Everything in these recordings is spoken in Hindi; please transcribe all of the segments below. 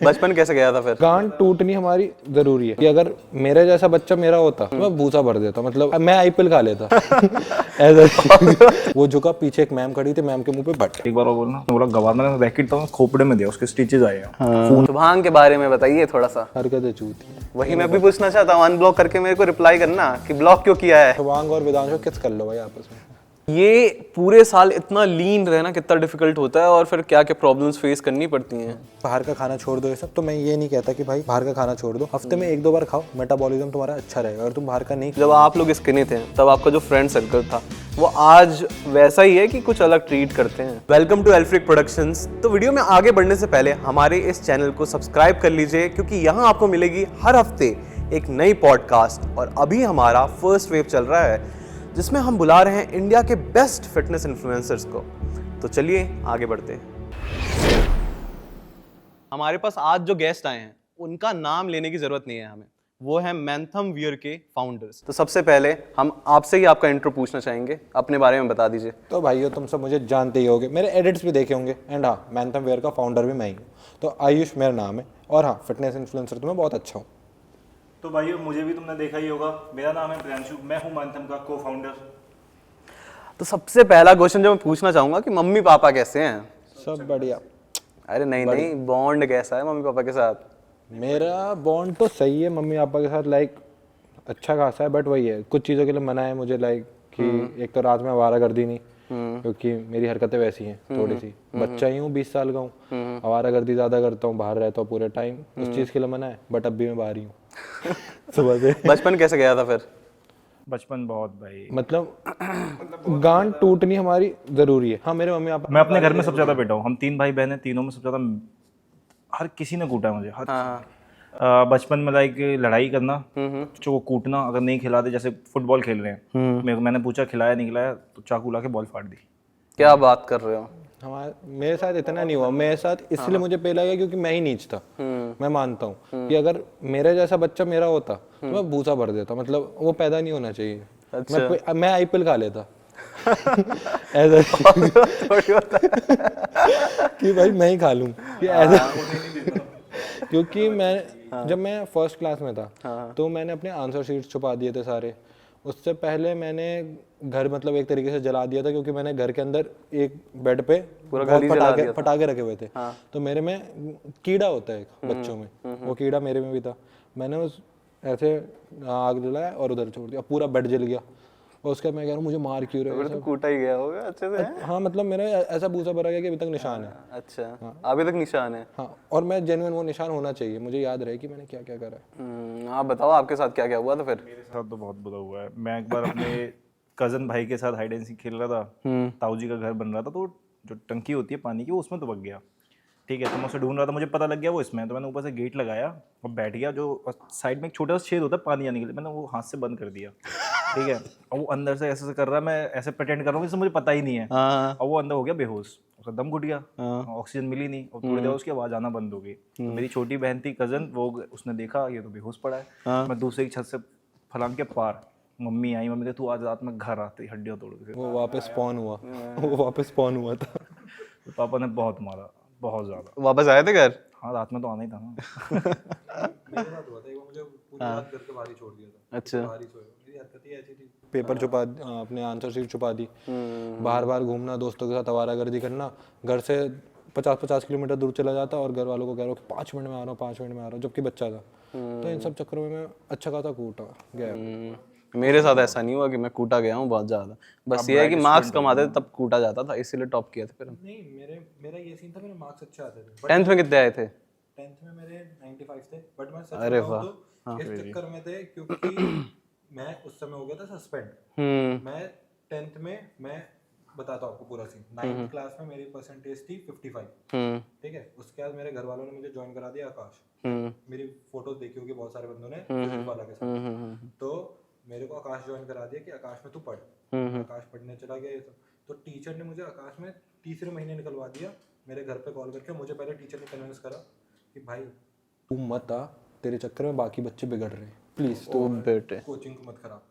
बचपन कैसे गया था फिर? गांड टूटनी हमारी जरूरी है कि अगर मेरे जैसा बच्चा मेरा होता तो मैं भूसा भर देता, मतलब मैं आईपीएल खा लेता। ऐसा वो झुका, पीछे एक मैम खड़ी थी, मैम के मुंह पे बट। एक बार वो बोलना, बोला गवर्नर ने रैकेट तो खोपड़े में दिया, उसके स्टिचेस आए हैं। शुभांग के बारे में बताइए थोड़ा सा। हरकतें चूती। वही मैं भी पूछना चाहता हूँ, अनब्लॉक करके मेरे को रिप्लाई करना कि ब्लॉक क्यों किया है। शुभांग और वेदांश किस कर लो भाई आपस में। ये पूरे साल इतना लीन रहना कितना डिफिकल्ट होता है और फिर क्या क्या प्रॉब्लम्स फेस करनी पड़ती हैं। बाहर का खाना छोड़ दो ये सब, तो मैं ये नहीं कहता कि भाई बाहर का खाना छोड़ दो, हफ्ते में 1-2 बार खाओ, मेटाबॉलिज्म तुम्हारा अच्छा रहेगा। अगर तुम बाहर का नहीं, जब आप लोग स्किनी थे तब आपका जो फ्रेंड सर्कल था वो आज वैसा ही है कि कुछ अलग ट्रीट करते हैं? Welcome to Elfric productions. तो वीडियो में आगे बढ़ने से पहले हमारे इस चैनल को सब्सक्राइब कर लीजिए, क्योंकि यहाँ आपको मिलेगी हर हफ्ते एक नई पॉडकास्ट। और अभी हमारा फर्स्ट वेव चल रहा है जिसमें हम बुला रहे हैं इंडिया के बेस्ट फिटनेस इन्फ्लुएंसर्स को। तो चलिए आगे बढ़ते हैं। हमारे पास आज जो गेस्ट आए हैं उनका नाम लेने की जरूरत नहीं है हमें, वो है मैंथम वियर के फाउंडर्स। तो सबसे पहले हम आपसे ही आपका इंट्रो पूछना चाहेंगे, अपने बारे में बता दीजिए। तो भाइयों तुम सब मुझे जानते ही होगे, मेरे एडिट्स भी देखे होंगे। एंड हाँ, मैंथम वेयर का फाउंडर भी मैं ही हूँ। तो आयुष मेरा नाम है, और हाँ, फिटनेस इन्फ्लुएंसर तो मैं बहुत अच्छा हूँ। तो भाइयों मुझे भी तुमने देखा ही होगा, मेरा नाम है प्रियांशु, मैं हूँ मैंथम का को फाउंडर। तो सबसे पहला क्वेश्चन जो मैं पूछना चाहूंगा कि मम्मी पापा कैसे हैं? सब बढ़िया। अरे नहीं, बॉन्ड कैसा है मम्मी पापा के साथ? मेरा बॉन्ड तो सही है मम्मी पापा के साथ, लाइक अच्छा खासा है। बट वही है, कुछ चीज़ों के लिए मना है मुझे, लाइक कि एक तो रात में आवारागर्दी नहीं, क्योंकि मेरी हरकतें वैसी हैं थोड़ी सी। बच्चा ही हूँ, 20 साल का हूँ, आवारागर्दी ज़्यादा करता हूँ, बाहर रहता हूँ पूरे टाइम, उस चीज़ के लिए मना है। बट अब भी मैं बाहर ही हूँ सुबह से। बचपन कैसे गया था फिर? बचपन बहुत भाई, मतलब गांड टूटनी हमारी जरूरी है। हाँ, मेरे मम्मी पापा, मैं अपने घर में सबसे ज़्यादा बेटा हूँ, हम 3 भाई बहन हैं, तीनों में सबसे ज़्यादा हर किसी ने कूटा है मुझे। बचपन में लाइक लड़ाई करना, बच्चों को कूटना, अगर नहीं खिलाते, जैसे फुटबॉल खेल रहे हैं, मैंने पूछा खिलाया नहीं खिलाया तो चाकू ला के बॉल फाड़ दी। क्या बात कर रहे हो? हमारे मेरे साथ इतना नहीं हुआ। मेरे साथ इसलिए मुझे पहला गया क्योंकि मैं ही नीच था। मैं मानता हूँ कि अगर मेरे जैसा बच्चा मेरा होता तो मैं भूसा भर देता, मतलब वो पैदा नहीं होना चाहिए। अच्छा। मैं आईपीएल खा लेता। ऐसा थोड़ी होता है। कि भाई मैं ही खा लूं कि ऐसा। क्योंकि मैं जब मैं फर्स्ट क्लास में था तो मैंने अपने आंसर शीट्स छुपा दिए थे सारे। उससे पहले मैंने घर मतलब एक तरीके से जला दिया था, क्योंकि मैंने घर के अंदर एक बेड पे बहुत पटाखे रखे हुए थे। तो मेरे में कीड़ा होता है एक बच्चों में, वो कीड़ा मेरे में भी था। मैंने उस ऐसे आग जलाया और उधर छोड़ दिया, पूरा बेड जल गया। और उसके बाद मैं कह रहा हूँ मुझे मार क्यों रहे हो? तो कूटा ही गया होगा अच्छे से। हाँ, मतलब मेरा ऐसा भूसा भरा गया कि अभी तक निशान है। अच्छा, अभी तक निशान है? हाँ, और मैं जेन्युइन वो निशान होना चाहिए, मुझे याद रहे कि मैंने क्या क्या करा है। आप बताओ आपके साथ क्या क्या हुआ था फिर? मेरे साथ तो बहुत बुरा हुआ है। मैं एक बार अपने कजन भाई के साथ हाइड एंड सीक खेल रहा था, ताऊ जी का घर बन रहा था, तो जो टंकी होती है पानी की वो उसमें दुबक गया। ठीक है, तो मैं उसे ढूंढ रहा था, मुझे पता लग गया वो इसमें है, तो मैंने ऊपर से गेट लगाया और बैठ गया। जो साइड में एक छोटा सा छेद होता है पानी आने के लिए, मैंने वो हाथ से बंद कर दिया। ठीक है, और वो अंदर से ऐसे कर रहा है, मैं ऐसे प्रिटेंड कर रहा हूँ जैसे मुझे पता ही नहीं है। और वो अंदर हो गया बेहोश, उसका दम घुट गया, ऑक्सीजन मिली नहीं, और थोड़ी देर उसकी आवाज़ आना बंद हो गई। तो मेरी छोटी बहन थी कजन, वो उसने देखा ये तो बेहोश पड़ा है। मैं दूसरी की छत से फलांग के पार, मम्मी आई, मम्मी कहती तू आज रात में घर आती हड्डियाँ तोड़ के। वो वापस स्पॉन हुआ था। तो पापा ने बहुत मारा, बहुत ज़्यादा। वापस आए थे घर? हाँ, रात में तो आना ही था ना। मेरे साथ हुआ था, वो मुझे पूरी रात घर के बाहर ही छोड़ दिया था। अच्छा। बाहर ही सोया, मेरी हरकत ही ऐसी थी। पेपर छुपा, अपने आंसर शीट छुपा दी, बार बार घूमना, दोस्तों के साथ आवारागर्दी करना। घर से 50-50 किलोमीटर दूर चला जाता और घर वालों को कह रहा हूँ कि 5 मिनट में आ रहा हूँ, 5 मिनट में आ रहा हूँ, जबकि बच्चा था। तो इन सब चक्करों में मैं अच्छा खासा कूटा गया। मेरे साथ ऐसा नहीं हुआ कि मैं कूटा गया हूँ बहुत ज्यादा, बस ये है कि मार्क्स कमाते थे तब कूटा जाता था, इसीलिए टॉप किया था फिर। नहीं, मेरा ये सीन था, मेरे मार्क्स अच्छे आते थे। 10th में कितने आए थे? 10th में मेरे 95 थे। बट मैं सच अरे बताऊं वाह। तो इस चक्कर में थे क्योंकि मैं उस समय हो गया था सस्पेंड। मैं 10th में, मैं बताता हूँ आपको पूरा सीन। 9th क्लास में मेरी परसेंटेज थी 55। ठीक है, उसके बाद मेरे घर वालों ने मुझे ज्वाइन करा दिया आकाश। मेरी फोटोज देखी होगी बहुत सारे बंदों ने फिजिक्स वाला के साथ। तो मेरे को आकाश ज्वाइन करा दिया कि आकाश में तू पढ़। आकाश पढ़ने चला गया ये सब। तो टीचर ने मुझे आकाश में तीसरे महीने निकलवा दिया। मेरे घर पे कॉल करके मुझे पहले टीचर ने कन्विंस करा कि भाई तू मत आ, तेरे चक्कर में बाकी बच्चे बिगड़ रहे हैं, प्लीज तो बेटे कोचिंग को मत खराब।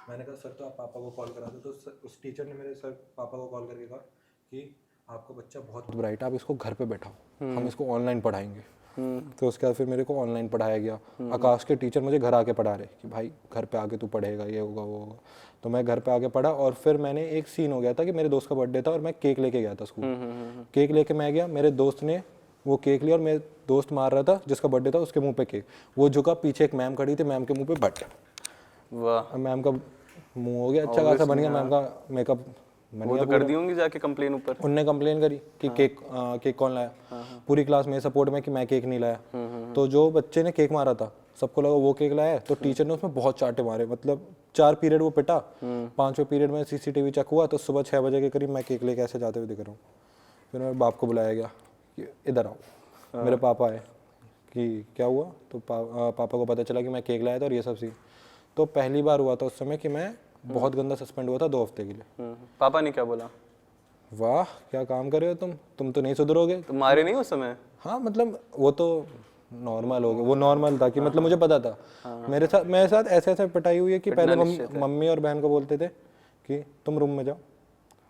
मैंने कहा सर तो आप पापा को कॉल करा दो। तो उस टीचर ने मेरे सर पापा को कॉल करके कहा कि आपका बच्चा बहुत ब्राइट है, आप इसको घर पे बैठाओ, हम इसको ऑनलाइन पढ़ाएंगे। तो उसके बाद फिर मेरे को ऑनलाइन पढ़ाया गया। आकाश के टीचर मुझे घर आके पढ़ा रहे कि भाई घर पे आके तू पढ़ेगा, ये होगा वो होगा। तो मैं घर पे आके पढ़ा और फिर मैंने एक सीन हो गया था कि मेरे दोस्त का बर्थडे था और मैं केक लेके गया था स्कूल। केक लेके मैं गया, मेरे दोस्त ने वो केक लिया और मेरे दोस्त मार रहा था जिसका बर्थडे था उसके मुंह पे केक। वो झुका, पीछे एक मैम खड़ी थी, मैम के मुंह पे बट। वाह, मैम का मुंह हो गया अच्छा खासा बन गया, मैम का मेकअप बन वो गया। तो कर दी होंगी जाके कंप्लेन ऊपर। उनने कंप्लेन करी कि केक कौन लाया। पूरी क्लास मेरे सपोर्ट में कि मैं केक नहीं लाया। तो जो बच्चे ने केक मारा था सबको लगा वो केक लाया है, तो टीचर ने उसमें बहुत चाटे मारे, मतलब 4 पीरियड वो पिटा। 5वें पीरियड में सीसीटीवी चेक हुआ तो सुबह 6 बजे के करीब मैं केक लेके ऐसे जाते हुए दिख रहा हूँ। फिर मेरे बाप को बुलाया गया कि इधर आओ। मेरे पापा आए कि क्या हुआ, तो पापा को पता चला कि मैं केक लाया था और ये सब सीन। तो पहली बार हुआ था उस समय कि मैं बहुत गंदा सस्पेंड हुआ था 2 हफ्ते के लिए। पापा ने क्या बोला? वाह क्या काम कर रहे हो तुम तो नहीं सुधरोगे। तो मारे नहीं उस समय? हाँ मतलब वो तो नॉर्मल हो गया, वो नॉर्मल था कि मतलब मुझे पता था। मेरे साथ ऐसे ऐसे पिटाई हुई है कि पहले मम्मी और बहन को बोलते थे कि तुम रूम में जाओ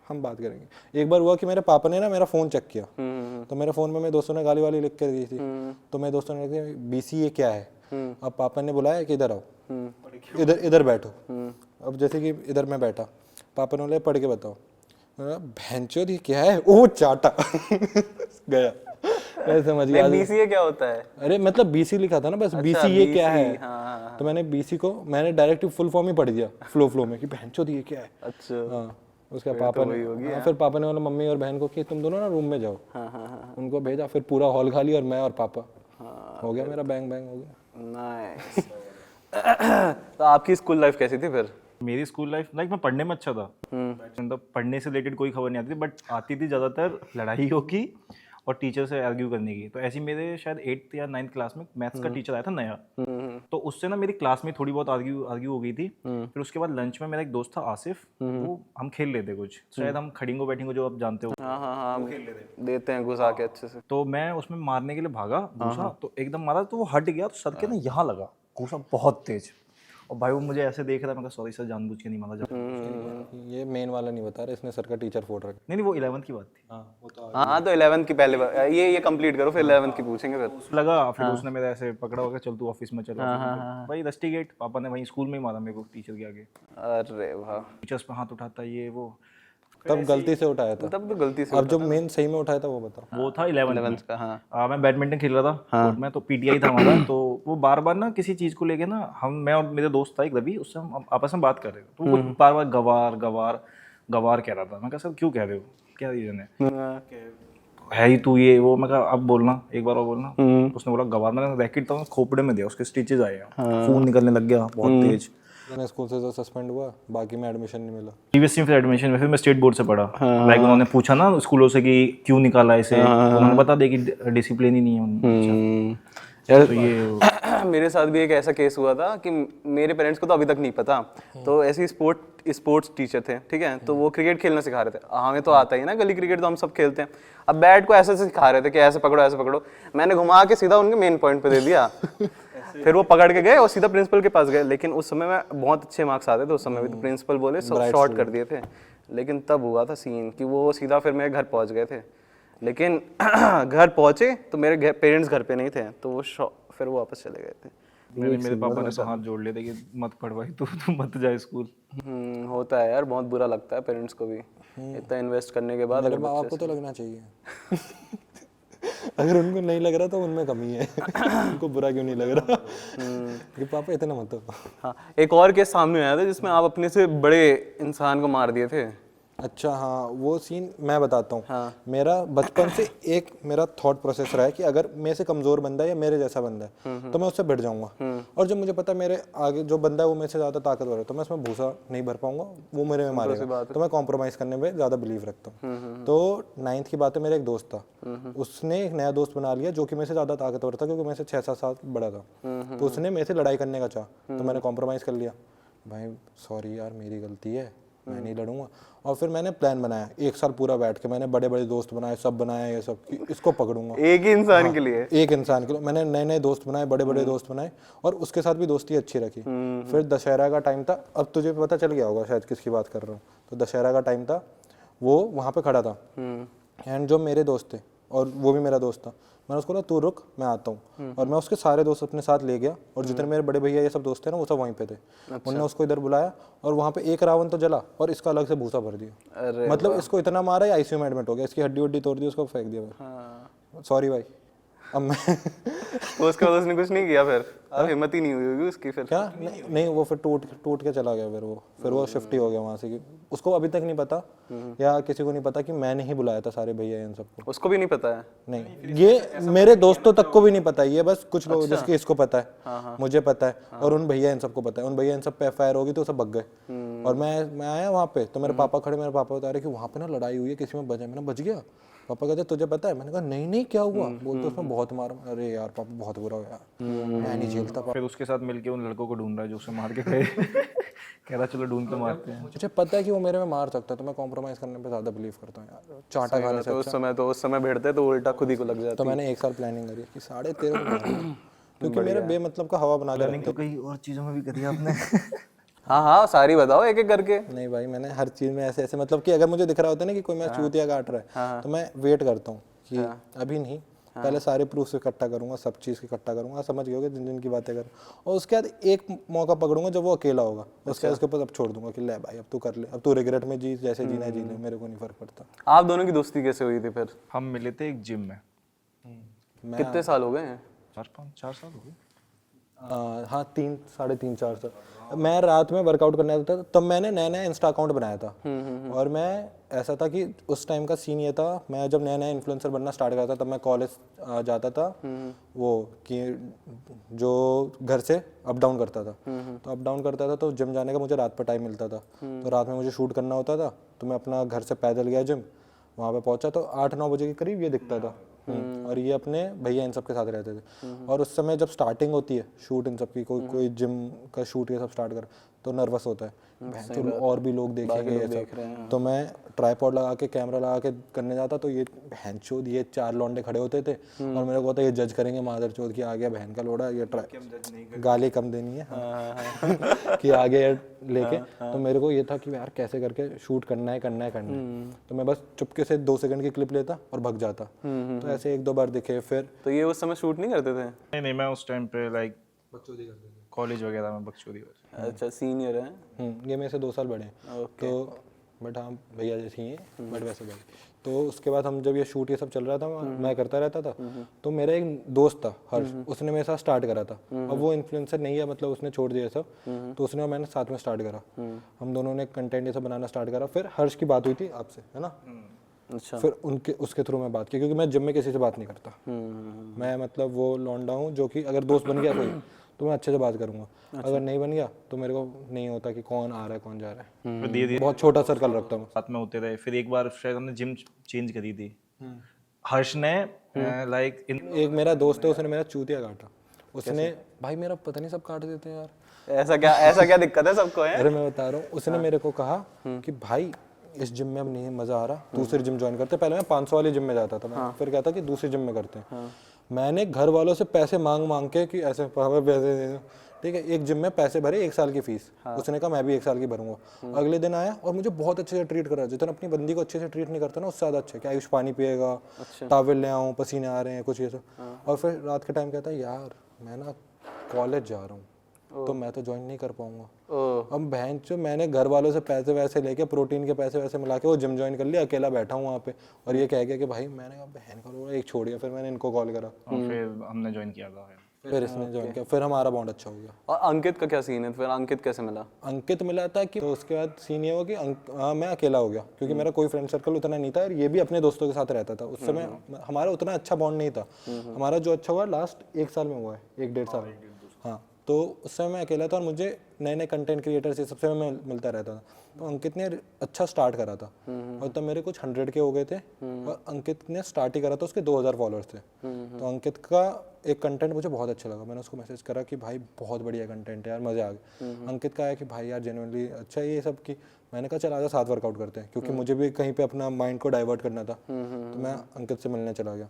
हम बात करेंगे। एक बार हुआ कि मेरे पापा ने ना मेरा फ़ोन चेक किया, तो मेरे फ़ोन में मेरे दोस्तों ने गाली वाली लिख कर दी थी। तो मेरे दोस्तों ने कहा BCA क्या है। अब पापा ने बुलाया कि इधर आओ, इधर बैठो। अब जैसे कि इधर मैं बैठा, पापा ने बोला पढ़ के बताओ। भैंचोद ये क्या है, ओ चाटा गया। मैं समझ गया BCA क्या होता है। अरे मतलब BC लिखा था ना बस। BCA क्या है। तो मैंने BC को मैंने डायरेक्ट फुल फॉर्म ही पढ़ दिया फ्लो में कि भैंचोद ये क्या है। अच्छा हाँ उसका पापा ने फिर पापा ने बोला मम्मी और बहन को कि तुम दोनों ना रूम में जाओ। उनको भेजा, फिर पूरा हॉल खाली और मैं और पापा। हो गया मेरा बैंग हो गया। नाइस। तो आपकी स्कूल लाइफ कैसी थी फिर? मेरी स्कूल लाइफ लाइक मैं पढ़ने में अच्छा था, मतलब पढ़ने से रिलेटेड कोई खबर नहीं आती थी, बट आती थी ज़्यादातर लड़ाइयों की और टीचर से आर्ग्यू करने की। तो ऐसे मेरे शायद 8th या 9th क्लास में मैथ्स का टीचर आया था नया, तो उससे ना मेरी क्लास में थोड़ी बहुत आर्ग्यू हो गई थी। फिर उसके बाद लंच में मेरा एक दोस्त था आसिफ, वो हम खेल लेते कुछ, शायद हम खड़िंगो बैठिंगो जो आप जानते हो, हाँ खेल देते हैं घुसा के अच्छे से। तो मैं उसमें मारने के लिए भागा, घुसा तो एकदम मारा तो वो हट गया, तो सर के ना यहाँ लगा घुसा बहुत तेज। और भाई वो मुझे ऐसे देख रहा है, मैं कहा सॉरी सर जानबूझ के नहीं मारा। जब ये मेन वाला नहीं बता रहा, इसने सर का टीचर फोड़ रखा। नहीं वो 11th की बात थी। हाँ तो 11th की पहले ये कंप्लीट करो, फिर 11th की पूछेंगे फिर। लगा फिर उसने मेरा ऐसे पकड़ा होगा, चल तू ऑफिस में चल। भाई रस्टिकेट पापा ने वहीं स्कूल में ही मारा मेरे को, टीचर के आगे। अरे वाह, टीचर्स पे हाथ उठाता ये वो। तब गलती से उठाया था। तब तो गलती से। अब जो मेन सही में उठाया था वो बताओ। वो था 11th का। हाँ मैं बैडमिंटन खेल रहा था कोर्ट में, तो पीटीआई था हमारा। तो वो बार बार ना किसी चीज़ को लेके ना मैं और मेरे दोस्त था एक रवि, उससे हम आपस में बात कर रहे थे, तो वो बार बार गवार गवार गवार कह रहा था। मैं कहा सर क्यों कह रहे हो, क्या रीजन है ही तू ये वो। मैं कहा अब बोलना, एक बार और बोलना। उसने बोला गवार। मैंने रैकेट था खोपड़े में दिया, उसके स्टिचेस आए, खून निकलने लग गया बहुत तेज। मैंने स्कूल से जो सस्पेंड हुआ, बाकी में एडमिशन नहीं मिला। सीबीएसई में एडमिशन में फिर मैं स्टेट बोर्ड से पढ़ा। लाइक उन्होंने पूछा ना स्कूलों से कि क्यों निकाला इसे, तो उन्होंने बता दिया कि डिसिप्लिन ही नहीं है। यार तो ये मेरे साथ भी एक ऐसा केस हुआ था कि मेरे पेरेंट्स को तो अभी तक नहीं पता, तो ऐसे स्पोर्ट्स टीचर थे, ठीक है, तो वो क्रिकेट खेलना सिखा रहे थे। हमें तो आता ही ना गली क्रिकेट, तो हम सब खेलते हैं। अब बैट को ऐसे सिखा रहे थे कि ऐसे पकड़ो ऐसे पकड़ो। मैंने घुमा के सीधा उनके मेन पॉइंट पे दे दिया। फिर वो पकड़ के गए और सीधा प्रिंसिपल के पास गए। लेकिन उस समय में बहुत अच्छे मार्क्स आते थे उस समय भी, तो प्रिंसिपल बोले शॉर्ट कर दिए थे। लेकिन तब हुआ था सीन कि वो सीधा फिर मेरे घर पहुंच गए थे। लेकिन घर पहुंचे तो मेरे पेरेंट्स घर पे नहीं थे, तो वो फिर वो वापस चले गए थे। मेरे पापा ने तो हाथ जोड़ लिए थे कि मत पढ़ भाई, तू मत जा स्कूल। होता है यार, बहुत बुरा लगता है पेरेंट्स को भी, इतना इन्वेस्ट करने के बाद। मेरे माँ बाप को तो लगना चाहिए। अगर उनको नहीं लग रहा तो उनमें कमी है। उनको बुरा क्यों नहीं लग रहा कि पापा इतना मत हो। हाँ, एक और केस सामने आया था जिसमें आप अपने से बड़े इंसान को मार दिए थे। अच्छा हाँ, वो सीन मैं बताता हूँ। हाँ। मेरा बचपन से एक मेरा थॉट प्रोसेस रहा है कि अगर मेरे से कमजोर बंदा है या मेरे जैसा बंदा है तो मैं उससे भिड़ जाऊंगा। और जब मुझे पता है मेरे आगे जो बंदा है वो मेरे से ज्यादा ताकतवर है, तो मैं उसमें भूसा नहीं भर पाऊंगा, वो मेरे में मारेगा, तो मैं कॉम्प्रोमाइज करने में ज्यादा बिलीव रखता हूँ। तो 9th की बात है, मेरा एक दोस्त था, उसने एक नया दोस्त बना लिया जो कि मेरे से ज्यादा ताकतवर था, क्योंकि मेरे से 6-7 साल बड़ा था। तो उसने मेरे से लड़ाई करने का चाहा, तो मैंने कॉम्प्रोमाइज कर लिया। भाई सॉरी यार, मेरी गलती है, मैं नहीं लड़ूंगा। और फिर मैंने प्लान बनाया, 1 साल पूरा बैठ के मैंने बड़े बड़े दोस्त बनाए, सब बनाया ये सब, इसको पकड़ूंगा। एक ही इंसान के लिए? एक इंसान के लिए मैंने नए नए दोस्त बनाए, बड़े बड़े दोस्त बनाए, और उसके साथ भी दोस्ती अच्छी रखी। फिर दशहरा का टाइम था, अब तुझे पता चल गया होगा शायद किसकी बात कर रहा हूँ। तो दशहरा का टाइम था, वो वहाँ पे खड़ा था, एंड जो मेरे दोस्त थे और वो भी मेरा दोस्त था, मैंने उसको बोला तू रुक मैं आता हूँ, और मैं उसके सारे दोस्त अपने साथ ले गया, और जितने मेरे बड़े भैया ये सब दोस्त थे ना वो सब वहीं पे थे। उन्होंने उसको इधर बुलाया और वहाँ पे एक रावण तो जला और इसका अलग से भूसा भर दिया। अरे मतलब इसको इतना मारा या आईसीयू में एडमिट हो गया, इसकी हड्डी वड्डी तोड़ दी, उसको फेंक दिया भाई। सॉरी भाई। अब मैं तो उसके बाद उसने कुछ नहीं किया फिर? अब हिम्मत ही नहीं हुई होगी उसकी फिर? क्या नहीं वो फिर टूट के चला गया, फिर वो शिफ्ट ही हो गया वहाँ से। उसको अभी तक नहीं पता या किसी को नहीं पता कि मैंने ही बुलाया था सारे भैया इन सबको। उसको भी नहीं पता है? नहीं, ये मेरे दोस्तों तक को भी नहीं पता, ये बस कुछ लोग जिसके इसको पता है, मुझे पता है, और उन भैया इन सबको पता है। उन भैया इन सब पे एफआईआर होगी तो सब भग गए। और मैं आया वहाँ पे तो मेरे पापा खड़े, मेरे पापा बता रहे कि वहाँ पे ना लड़ाई हुई है, किसी में बजा। मैंने बच गया? पापा कहते तुझे पता है? मैंने कहा नहीं नहीं क्या हुआ? बोलते उसमें बहुत मारा। अरे यार पापा बहुत बुरा हुआ यार, मैं नहीं झेलता। फिर उसके साथ मिलके उन लड़कों को ढूंढ रहा है जो उसे मार के गए। कह रहा चलो ढूंढ के मारते हैं। मुझे पता है कि वो मेरे में मार सकता है, तो मैं कॉम्प्रोमाइज करने पे ज्यादा बिलीव करता हूँ यार, चाटा खाने से। तो उस समय भिड़ते तो उल्टा खुद ही को लग जाता। तो मैंने 1 साल प्लानिंग करी कि 13.5 को मारूंगा, क्योंकि मेरे बेमतलब का हवा बना के तो कई और चीजों में भी करी आपने? हाँ हाँ सारी बताओ एक एक करके। नहीं भाई, मैंने हर चीज में ऐसे ऐसे, मतलब कि अगर मुझे दिख रहा होता है ना कि कोई मैं चूतिया काट रहा है, तो मैं वेट करता हूँ कि अभी नहीं, पहले सारे प्रूफ इकट्ठा करूंगा, सब चीज इकट्ठा करूंगा, समझ गए होगे जिन जिन की बातें कर, और उसके बाद एक मौका पकड़ूंगा जब वो अकेला होगा, उसके बाद उसके ऊपर अब छोड़ दूंगा कि ले भाई अब तू कर ले, अब तू रिग्रेट में जी, जैसे जीना है जी ले, मेरे को नहीं फर्क पड़ता। आप दोनों की दोस्ती कैसे हुई थी फिर? हम मिले थे एक जिम में। कितने साल हो गए हैं? 4 साल हो गए। हाँ 3 साढ़े 3 4 साल। मैं रात में वर्कआउट करने आता था, तब मैंने नया नया इंस्टा अकाउंट बनाया था। और मैं ऐसा था कि उस टाइम का सीन ये था, मैं जब नया नया इन्फ्लुएंसर बनना स्टार्ट करता तब मैं कॉलेज जाता था, वो कि जो घर से अप डाउन करता था, तो अप डाउन करता था तो जिम जाने का मुझे रात पर टाइम मिलता था, तो रात में मुझे शूट करना होता था, तो मैं अपना घर से पैदल गया जिम, वहाँ पे पहुंचा तो 8-9 बजे के करीब ये दिखता था। और ये अपने भैया इन सब के साथ रहते थे। और उस समय जब स्टार्टिंग होती है शूट इन सब की, कोई जिम का शूट ये सब स्टार्ट कर, तो नर्वस होता है, चलो और भी लोग देखेंगे ये सब। तो मैं ट्राइपॉड लगा के कैमरा लगा के करने जाता, तो ये बहनचोद ये 4 लौंडे खड़े होते थे और मेरे को होता ये जज करेंगे मादरचोद की आ गया बहन का लोड़ा, ये गाली कम देनी है कि आ गया लेके। तो मेरे को ये था कि यार कैसे करके शूट करना है। तो मैं बस चुपके से 2 सेकंड की क्लिप लेता और भग जाता। तो ऐसे 1-2 बार दिखे। फिर तो ये उस समय शूट नहीं करते थे? नहीं मैं उस टाइम पे लाइक बकचोदी करते थे, कॉलेज वगैरह में बकचोदी करते। अच्छा सीनियर है? ये मेरे से 2 साल बड़े हैं। तो बट हाँ भैया जैसे ही हैं, बट वैसे बड़े। तो उसके बाद हम जब ये शूट ये सब चल रहा था, मैं करता रहता था, तो मेरा एक दोस्त था हर्ष, उसने मेरे साथ स्टार्ट करा था। अब वो इन्फ्लुएंसर नहीं है, मतलब उसने छोड़ दिया सब, तो उसने और मैंने साथ में स्टार्ट करा। हम दोनों ने कंटेंट ये सब बनाना स्टार्ट करा। फिर हर्ष की बात हुई थी आपसे, है ना? अच्छा। फिर उसके थ्रू मैं बात की, क्योंकि मैं जिम में किसी से बात नहीं करता। मैं मतलब वो लौंडा हूँ जो कि अगर दोस्त बन गया कोई तो मैं अच्छे से बात करूंगा, अगर नहीं बन गया तो मेरे को नहीं होता कि कौन आ रहा है कौन जा रहा है। धीरे बहुत छोटा सर्कल रखता हूँ। साथ में होते रहे। फिर एक बार शायद हमने जिम चेंज करी थी, हर्ष ने लाइक एक मेरा दोस्त है, उसने मेरा चूतिया काटा। उसने भाई मेरा पता नहीं सब काट देते हैं यार, ऐसा क्या दिक्कत है सबको है? अरे मैं बता रहा हूँ, उसने मेरे को कहा कि भाई इस जिम में अब नहीं मजा आ रहा, दूसरी जिम ज्वाइन करते। पहले मैं 500 वाली जिम में जाता था, मैं फिर कहता कि दूसरी जिम में करते हैं। मैंने घर वालों से पैसे मांग के कि ऐसे पैसे दे दो, ठीक है, एक जिम में पैसे भरे 1 साल की फीस। उसने कहा मैं भी 1 साल की भरूंगा। अगले दिन आया और मुझे बहुत अच्छे से ट्रीट करा, जितना अपनी बंदी को अच्छे से ट्रीट नहीं करता ना उससे ज़्यादा अच्छे, कि आयुष पानी पिएगा, टावल ले आऊँ, पसीने आ रहे हैं, कुछ ये सब। और फिर रात के टाइम कहता है यार मैं ना कॉलेज जा रहा हूँ, तो मैं तो ज्वाइन नहीं कर पाऊंगा। अब बहन चो मैंने घर वालों से पैसे वैसे लेके, प्रोटीन के पैसे वैसे मिला के वो जिम ज्वाइन कर लिया, अकेला बैठा हूँ वहाँ पे। और ये कह गया कि भाई मैंने कहा बहन का लोड़ा एक छोड़ दिया। फिर मैंने इनको कॉल करा, फिर हमने ज्वाइन किया था, फिर इसने ज्वाइन किया, फिर हमारा बॉन्ड अच्छा हो गया। और अंकित का क्या सीन है फिर? अंकित कैसे मिला? अंकित मिला था कि तो उसके बाद सीन ये हुआ कि मैं अकेला हो गया, क्योंकि मेरा कोई फ्रेंड सर्कल उतना नहीं था और ये भी अपने दोस्तों के साथ रहता था। उस समय हमारा उतना अच्छा बॉन्ड नहीं था। हमारा जो अच्छा हुआ लास्ट 1 साल में हुआ है, 1-1.5 साल। हाँ, तो उस समय मैं अकेला था और मुझे नए नए कंटेंट क्रिएटर से सबसे मैं मिलता रहता था। तो अंकित ने अच्छा स्टार्ट करा था और तब मेरे कुछ 100 के हो गए थे और अंकित ने स्टार्ट ही करा था, उसके 2000 फॉलोअर्स थे। तो अंकित का एक कंटेंट मुझे बहुत अच्छा लगा, मैंने उसको मैसेज करा कि भाई बहुत बढ़िया कंटेंट है यार, मजा आ गया। अंकित का है कि भाई यार जेन्युइनली अच्छा है ये सब की। मैंने कहा चल आजा साथ वर्कआउट करते हैं, क्योंकि मुझे भी कहीं पे अपना माइंड को डाइवर्ट करना था। तो मैं अंकित से मिलने चला गया,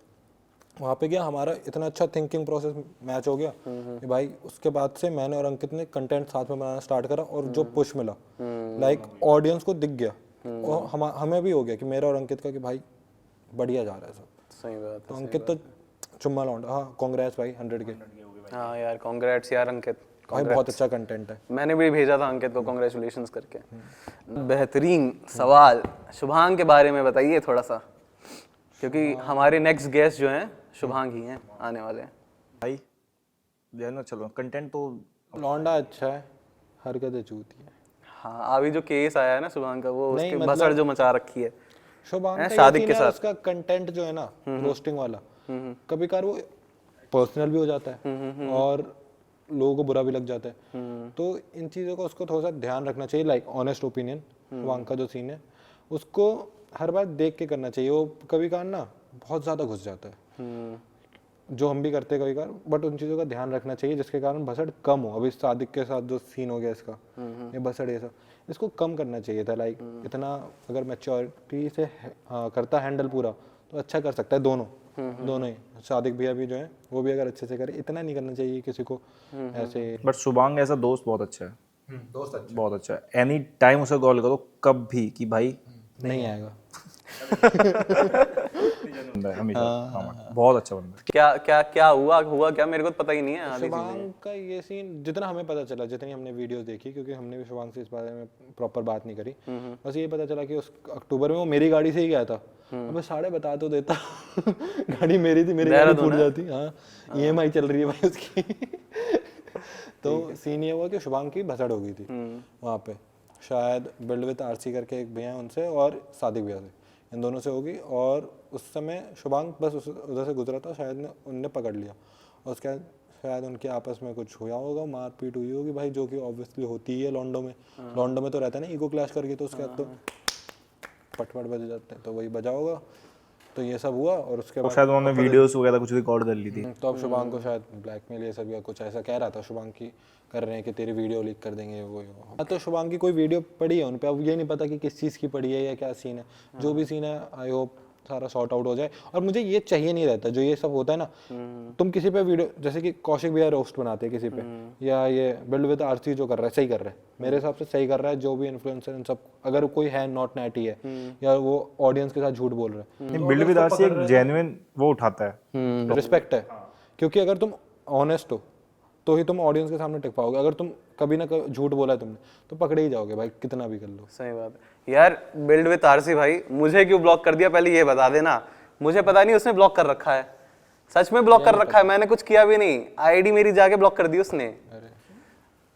वहाँ पे गया, हमारा इतना अच्छा थिंकिंग प्रोसेस मैच हो गया कि भाई उसके बाद से मैंने और अंकित ने कंटेंट साथ में बनाना स्टार्ट करा। और जो पुश मिला लाइक ऑडियंस को दिख गया और हमें भी हो गया कि मेरा और अंकित का कि भाई बढ़िया जा रहा है सब। सही बात तो अंकित तो चुम्मा लौंडा, हाँ कांग्रेस भाई 100 के हाँ यार कांग्रेट्स यार अंकित, भाई, बहुत अच्छा कंटेंट है। मैंने भी भेजा था अंकित को कॉन्ग्रेचुलेशंस करके। बेहतरीन सवाल, शुभांग के बारे में बताइए थोड़ा सा, क्योंकि हमारे नेक्स्ट गेस्ट जो हैं शुभांग ही हैं आने वाले। भाई जो है ना, चलो कंटेंट तो लौंडा अच्छा है, हरकतें चूती है। हाँ अभी जो केस आया है ना शुभांग का, वो नहीं, उसके मतलब- भसड़ जो मचा रखी है शुभांग का शादी ये के सीन है, साथ। उसका कंटेंट जो है ना रोस्टिंग वाला, कभी कभार वो पर्सनल भी हो जाता है और लोगों को बुरा भी लग जाता है। तो इन चीज़ों का उसको थोड़ा सा ध्यान रखना चाहिए। लाइक ऑनेस्ट ओपिनियन, शुभांग का जो सीन है उसको हर बार देख के करना चाहिए। वो कभी कभार ना बहुत ज़्यादा घुस जाता है, जो हम भी करते हैं कभी कभार, बट उन चीज़ों का ध्यान रखना चाहिए जिसके कारण भसड़ कम हो। अभी सादिक के साथ जो सीन हो गया इसका, ये भसड़ ये सब, इसको कम करना चाहिए था। लाइक इतना अगर मैच्योरिटी से करता हैंडल पूरा तो अच्छा कर सकता है। दोनों ही, सादिक भैया भी जो है वो भी अगर अच्छे से करे, इतना नहीं करना चाहिए किसी को ऐसे। बट शुभांग ऐसा दोस्त बहुत अच्छा है, दोस्त अच्छा बहुत अच्छा है। एनी टाइम उसे कॉल करो कब भी कि भाई नहीं आएगा। बंदा है हमेशा। हाँ, बहुत अच्छा बंदा है। क्या क्या क्या हुआ क्या, मेरे को तो पता ही नहीं है आधी चीजें। शुभांग का ये सीन जितना हमें पता चला, जितनी हमने वीडियोस देखी, क्योंकि हमने भी शुभांग से इस बारे में प्रॉपर बात नहीं करी, बस ये पता चला कि उस अक्टूबर में वो मेरी गाड़ी से ही गया था। अबे साढ़े बता तो देता गाड़ी मेरी थी, मेरी गाड़ी फूट जाती। हाँ EMI चल रही है भाई उसकी। तो सीन ये हुआ कि शुभांग की भसड़ हो गई थी वहाँ पे, शायद बिल्ड विद RC करके एक भैया उनसे और सादिक भैया से, इन दोनों से होगी। और उस समय शुभांग बस उधर से गुजरा था, शायद उनने पकड़ लिया और उसके बाद शायद उनके आपस में कुछ हुआ होगा, मारपीट हुई होगी भाई, जो कि ऑब्वियसली होती है लॉन्डो में। लॉन्डो में तो रहता है ना ईगो क्लैश करके, तो उसके बाद तो पटपट बज जाते हैं, तो वही बजा होगा। तो ये सब हुआ और उसके और बाद शायद उन्होंने वीडियोस वगैरह कुछ रिकॉर्ड कर ली थी। तो अब शुभांग को शायद ब्लैकमेल ये सब या कुछ ऐसा कह रहा था शुभांग की, कर रहे हैं कि तेरी वीडियो लीक कर देंगे वो। हाँ तो शुभांग की कोई वीडियो पड़ी है उन पे, अब ये नहीं पता कि किस चीज़ की पड़ी है या क्या सीन है। जो भी सीन है आई होप सारा सॉर्ट आउट हो जाए। और मुझे ये चाहिए नहीं रहता जो ये सब होता है ना, तुम किसी पे वीडियो, जैसे कि कौशिक भैया रोस्ट बनाते हैं किसी पे, या ये बिल्ड विद RC जो कर रहा है सही कर रहा है, मेरे हिसाब से सही कर रहा है। जो भी इन्फ्लुएंसर इन सब, अगर कोई है नॉट नैटी है या वो ऑडियंस के साथ झूठ बोल रहा है, बिल्ड विद RC एक जेन्युइन वो उठाता है, रिस्पेक्ट है। क्योंकि अगर तुम ऑनेस्ट हो तो ही तुम ऑडियंस के सामने टिक पाओगे। अगर तुम कभी ना कभी झूठ बोला है तुमने तो पकड़े ही जाओगे भाई, कितना भी कर लो। सही बात है यार। बिल्ड विद RC भाई, मुझे क्यों ब्लॉक कर दिया पहले ये बता देना। मुझे पता नहीं उसने ब्लॉक कर रखा है, सच में ब्लॉक कर रखा है, मैंने कुछ किया भी नहीं। ID मेरी जाके ब्लॉक कर दी उसने।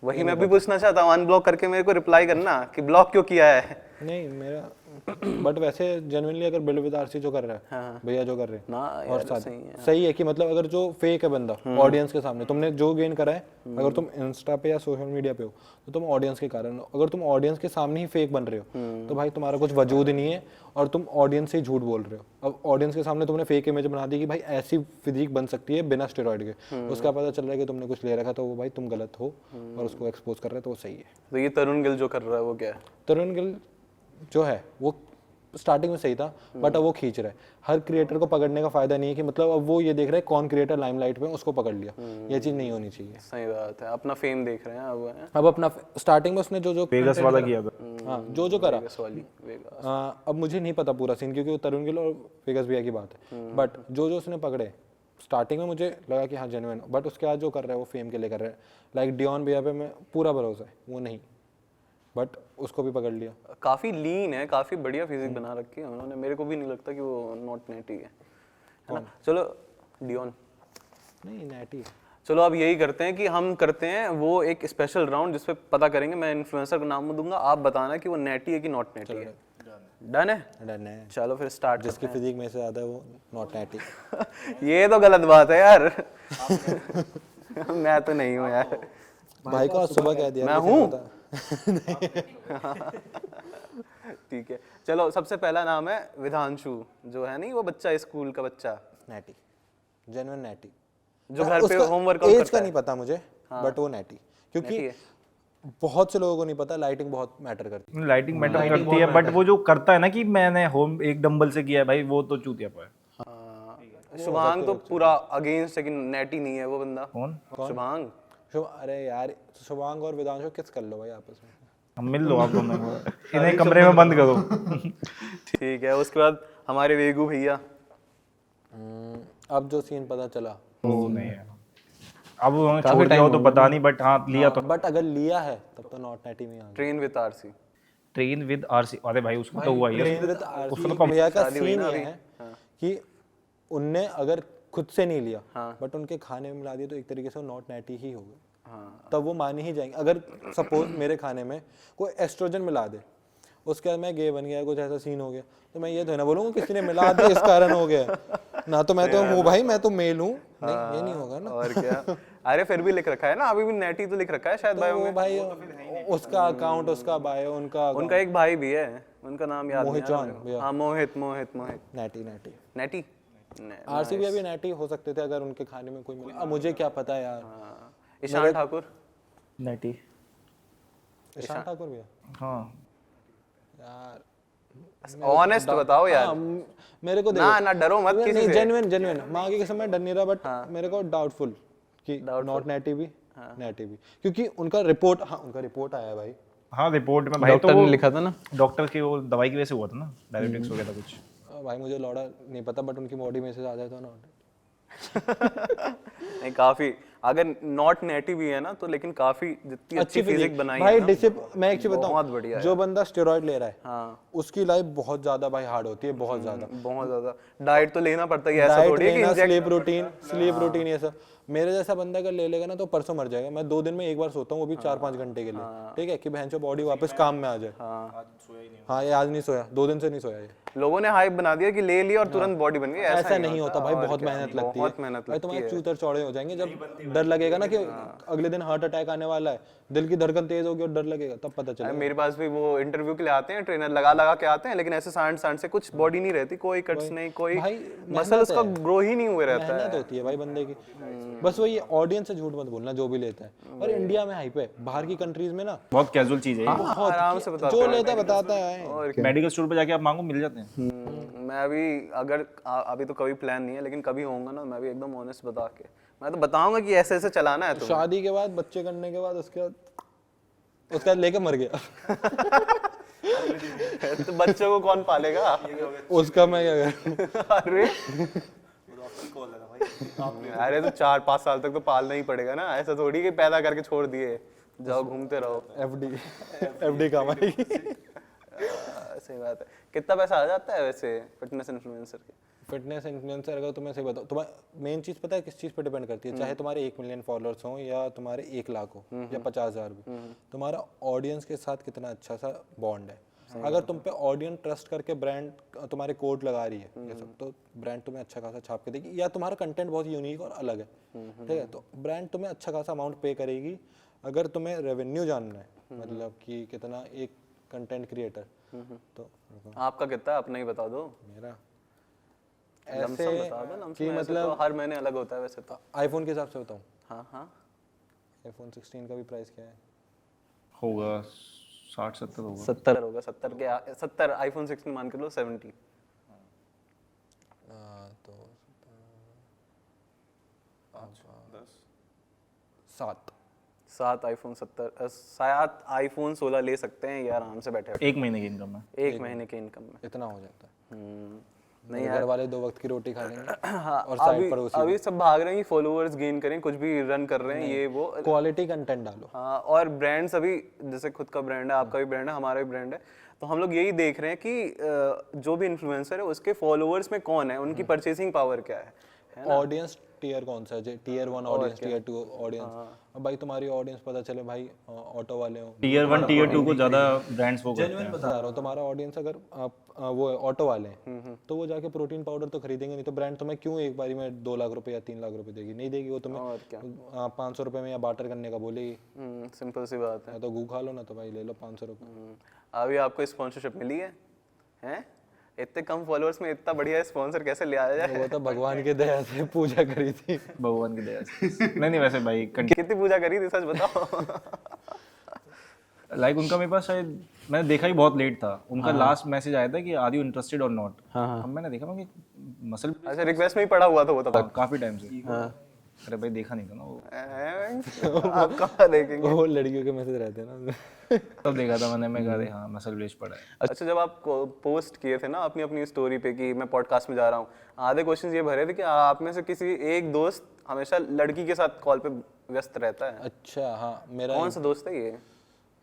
वही मैं भी पूछना चाहता हूँ, अनब्लॉक करके मेरे को रिप्लाई करना कि ब्लॉक क्यों किया है। नहीं मेरा बट वैसे जेन्युइनली अगर बिल्ड विद RC जो कर रहा है भैया, जो कर रहे हैं ना और यार, साथ सही है कि मतलब अगर जो फेक है बंदा ऑडियंस के सामने, तुमने जो गेन करा है, अगर तुम इंस्टा पे या सोशल मीडिया पे हो तो तुम ऑडियंस के कारण हो। अगर तुम ऑडियंस के सामने ही फेक बन रहे हो तो भाई तुम्हारा कुछ वजूद ही नहीं है और तुम ऑडियंस से ही झूठ बोल रहे हो। अब ऑडियंस के सामने तुमने फेक इमेज बना दी कि भाई ऐसी फिजिक बन सकती है बिना स्टेरॉइड के, उसका पता चल रहा है कि तुमने कुछ ले रखा, तो वो भाई तुम गलत हो और उसको एक्सपोज कर रहे हो, तो वो सही है। तो ये तरुण गिल जो कर रहा है वो क्या है? तरुण गिल जो है वो स्टार्टिंग में सही था, बट अब वो खींच रहा है। हर क्रिएटर को पकड़ने का फायदा नहीं है कि मतलब अब वो ये देख रहे हैं कौन क्रिएटर लाइमलाइट में, उसको पकड़ लिया। ये चीज नहीं होनी चाहिए। सही बात है, अपना फेम देख रहे हैं अब। अब अपना स्टार्टिंग में उसने जो वेगस वाला किया था। हाँ जो करा, वेगस वाली, वेगस। अब मुझे नहीं पता पूरा सीन क्योंकि वो तरुण गिल और वेगस भैया की बात है, बट जो उसने पकड़े स्टार्टिंग में मुझे लगा कि हाँ जेन्युइन, बट उसके बाद जो कर रहा है वो फेम के लिए कर रहा है। लाइक डियोन भैया पे मैं पूरा भरोसा है, वो नहीं, बट उसको भी पकड़ लिया। काफी लीन है, काफी बढ़िया फिजिक बना रखी है उन्होंने। मेरे को भी नहीं लगता कि वो नॉट नेटी है ना। चलो डियोन नहीं नैटी। चलो अब यही करते हैं कि हम करते हैं वो एक स्पेशल राउंड जिसपे पता करेंगे, मैं इन्फ्लुएंसर का नाम दूंगा, आप बताना कि वो नेटी है कि नॉट नेटी है। डन है? डन है। चलो फिर स्टार्ट। जिसकी फिजिक में से ज्यादा है वो नॉट नैटी। ये तो गलत बात है यार। मैं तो नहीं हूँ यार। भाई को आज सुबह कह दिया मैं हूँ। ठीक है चलो, सबसे पहला नाम है विधांशु, जो है नहीं वो बच्चा, स्कूल का बच्चा, नैटी, जेन्युइन नैटी, जो घर पे होमवर्क एज करता का है। नहीं पता मुझे, बट वो नैटी, क्योंकि नेटी है। बहुत से लोगों को नहीं पता लाइटिंग बहुत मैटर करती है। लाइटिंग मैटर करती है, बट वो जो करता है ना कि मैंने होम एक डंबल से किया है भाई, वो तो चूतिया है। शुभांग तो पूरा अगेंस्ट है कि नेटी नहीं है वो बंदा। कौन? शुभांग। अरे यार शुभांग और वेदांशु किस कर लो भाई आपस में, हम मिल लो आप दोनों को, इन्हें कमरे में बंद करो। ठीक है, उसके बाद हमारे वेगू भैया। अब जो सीन पता चला वो नहीं है। अब उन्होंने छोड़ दिया हो तो पता नहीं, बट हाँ लिया तो। बट अगर लिया है तब तो नॉट नाइटी में आ गया। Train with RC. Train with RC, अरे भाई उसका तो हुआ ही है। ट्रेन विद आरसी भैया का सीन ये है कि उनने अगर खुद से नहीं लिया बट उनके खाने में मिला दिया तो एक तरीके से वो नॉट नाइटी ही हो गए। तब वो मान ही जाएंगे। अगर सपोज मेरे खाने में कोई एस्ट्रोजन मिला दे, उसके बाद मैं गे बन गया, कुछ ऐसा सीन हो गया, तो मैं ये तो ना बोलूँगा किसी ने मिला दिया इस कारण हो गया ना, तो मैं तो हूँ भाई, मैं तो मेल हूँ। नहीं, ये नहीं होगा ना। और क्या। अरे फिर भी लिख रखा है ना, अभी भी नेटी तो लिख रखा है शायद बायो वो में। भाई उसका अकाउंट, उसका बायो, उनका एक भाई भी है, उनका नाम याद नहीं मोहित आ रहा चौहान मेरे को। भैया। हाँ मोहित मोहित मोहित नाइटी नाइटी नेटी। आरसीबी अभी नाइटी हो सकते थे अगर उनके खाने में कोई मिला। अब मुझे क्या पता यार। ईशान ठाकुर। नाइटी। ईशान ठाकुर भैया हाँ यार ऑनेस्ट बताओ यार। मेरे को ना ना डरो मत किसी नहीं, से। जेन्युइन माँ की कसम मैं डर नहीं रहा, बट मेरे को डाउटफुल कि नॉट नाइटी भी नाइटी भी, क्योंकि उनका रिपोर्ट, हाँ उनका रिपोर्ट आया है भाई। हाँ रिपोर्ट में भाई डॉक्टर तो ने लिखा था ना, डॉक्टर की वो दवाई की वजह से हुआ था ना, डायबिटिक्स हो गया था कुछ। भाई मुझे लौड़ा नहीं पता, बट उनकी बॉडी में से आ जाए तो ना। नहीं काफी, अगर नॉट नेटी भी है ना तो लेकिन काफी जितनी अच्छी फिजिक बनाई भाई है ना, मैं एक चीज बहुत बताऊं, बढ़िया है। जो बंदा स्टेरॉइड ले रहा है हाँ उसकी लाइफ बहुत ज्यादा भाई हार्ड होती है, बहुत ज्यादा। बहुत ज्यादा डाइट तो लेना पड़ता है, ऐसा डाइट थोड़ी है कि लेना, इंजेक्ट। स्लीप रूटीन ये सब। मेरे जैसा बंदा अगर ले लेगा ना तो परसों मर जाएगा। मैं 2 दिन में एक बार सोता हूँ, वो भी 4-5 घंटे के लिए, ठीक है, कि बहन चो बॉडी वापस काम में आ जाए। हाँ ये आज नहीं सोया, 2 दिन से नहीं सोया ये। लोगों ने हाइप बना दिया कि ले लिया और तुरंत बॉडी बन गई, ऐसा नहीं होता भाई, बहुत मेहनत लगती है। बहुत मेहनत भाई तुम्हारे चूतर चौड़े हो जाएंगे जब डर लगेगा ना कि अगले दिन हार्ट अटैक आने वाला है, दिल की धड़कन तेज होगी और डर लगेगा, तब पता चलेगा। मेरे पास भी वो इंटरव्यू के लिए आते हैं ट्रेनर, लगा लगा के आते हैं, लेकिन ऐसे सांड से कुछ बॉडी नहीं रहती, कोई कट्स नहीं, कोई भाई मसल उसका ग्रो ही नहीं हुए रहता है। मेहनत होती है भाई बंदे की। बस वही ऑडियंस से झूठ मत बोलना जो भी लेता है। और इंडिया में हाइप है, बाहर की कंट्रीज में ना बहुत कैजुअल चीज है। बहुत आराम से बताते जो लेता है बताता है। मेडिकल स्टोर पे जाके आप मांगो, मिल जाते हैं। मैं अभी अगर अभी तो कभी प्लान नहीं है, लेकिन कभी होगा ना, मैं भी एकदम ऑनेस्ट बता के मैं तो बताऊंगा कि ऐसे ऐसे चलाना है तुम्हें। शादी के बाद, बच्चे करने के बाद, उसके बाद लेके मर गया तो बच्चों को कौन पालेगा? उसका मैं क्या करूं? अरे अरे तो 4-5 साल तक तो पालना ही पड़ेगा ना, ऐसा थोड़ी कि पैदा करके छोड़ दिए जाओ घूमते रहो। एफडी काम आएगी। सही बात है। कितना पैसा आ जाता है वैसे फिटनेस इन्फ्लुएंसर के? फिटनेस इन्फ्लुएंसर अगर तुम्हें सही बताओ, तुम्हारा मेन चीज पता है किस चीज पे डिपेंड करती है, चाहे तुम्हारे 1 मिलियन फॉलोअर्स हो या तुम्हारे 1 लाख हो या 50,000 भी, तुम्हारा ऑडियंस के साथ कितना अच्छा सा बॉन्ड है। अगर तुम पे ऑडियंस ट्रस्ट करके ब्रांड तुम्हारे कोड लगा रही है ये सब, तो ब्रांड तुम्हें अच्छा खासा छाप के देगी, या तुम्हारा कंटेंट बहुत यूनिक और अलग है, ठीक है, तो ब्रांड तुम्हें अच्छा खासा अमाउंट पे करेगी। अगर तुम्हें रेवेन्यू जानना है, मतलब कि कितना एक कंटेंट क्रिएटर, तो आपका कितना है अपना ही बता दो। मेरा लमसम बता दो, लमसम कि ऐसे मतलब तो हर महीने अलग होता है वैसे तो। आईफोन के हिसाब से बताऊं, हाँ हाँ आईफोन 16 का भी प्राइस क्या है? होगा 60-70 होगा। 70 होगा, 70 आईफोन 16 मान के लो 70। तो 7 आईफोन 70, 7 आईफोन 16 ले सकते हैं ये आराम से बैठे बैठे। 1 महीने की इनकम है। 1 महीने के इनकम में इतना हो जाता है। नहीं घर वाले 2 वक्त की रोटी खा लेंगे हाँ, और साइड पर उसी अभी सब भाग रहे हैं कि फॉलोअर्स गेन करें, कुछ भी रन कर रहे हैं ये वो। क्वालिटी कंटेंट डालो। हाँ, और ब्रांड्स अभी जैसे खुद का ब्रांड है, आपका भी ब्रांड है, हमारा भी ब्रांड है, तो हम लोग यही देख रहे हैं कि जो भी इन्फ्लुएंसर है उसके फॉलोअर्स में कौन है, उनकी परचेसिंग पावर क्या है ऑडियंस टियर कौन सा है, टियर 1 ऑडियंस, टियर 2 ऑडियंस। अब भाई तुम्हारी ऑडियंस पता चले भाई ऑटो वाले हो, टियर 1 टियर 2 को ज्यादा ब्रांड्स वो करते हैं। बता रहा हूँ, तुम्हारा ऑडियंस अगर वो ऑटो वाले हैं तो वो जाके प्रोटीन पाउडर तो खरीदेंगे नहीं, तो ब्रांड तुम्हें क्यों एक बारी में 2 लाख रुपए या 3 लाख रुपए देगी? नहीं देगी, वो तुम्हें 500 रुपए में या बार्टर करने का बोलेगी। सिंपल सी बात है। या तो गू खा लो ना, तो भाई ले लो 500 रुपए। अभी आपको स्पॉन्सरशिप मिली है हैं? इतने कम फॉलोअर्स में इतना बढ़िया स्पॉन्सर कैसे ले आया जाए? वो तो भगवान की दया से पूजा करी थी। भगवान की दया से। नहीं वैसे भाई कितनी पूजा करी थी सच बताओ? लाइक उनका मेरे पास शायद मैंने देखा ही बहुत लेट था, उनका लास्ट मैसेज आया था कि आर यू इंटरेस्टेड और नॉट। अब मैंने देखा मैं मसल अच्छा रिक्वेस्ट में ही पड़ा हुआ था वो तब तक। काफी टाइम से। अरे भाई देखा नहीं था ना वो, आप कहाँ देखेंगे? वो लड़कियों के मैसेज रहते हैं ना। तब देखा था मैंने, मैं कहा अरे हाँ मसल वेज पड़ा है। अच्छा, जब आप पोस्ट किए थे ना अपनी अपनी स्टोरी पे कि मैं पॉडकास्ट में जा रहा हूँ, आधे क्वेश्चन ये भरे थे कि आप में से किसी एक दोस्त हमेशा लड़की के साथ कॉल पे व्यस्त रहता है। अच्छा हाँ, मेरा कौन सा दोस्त है ये?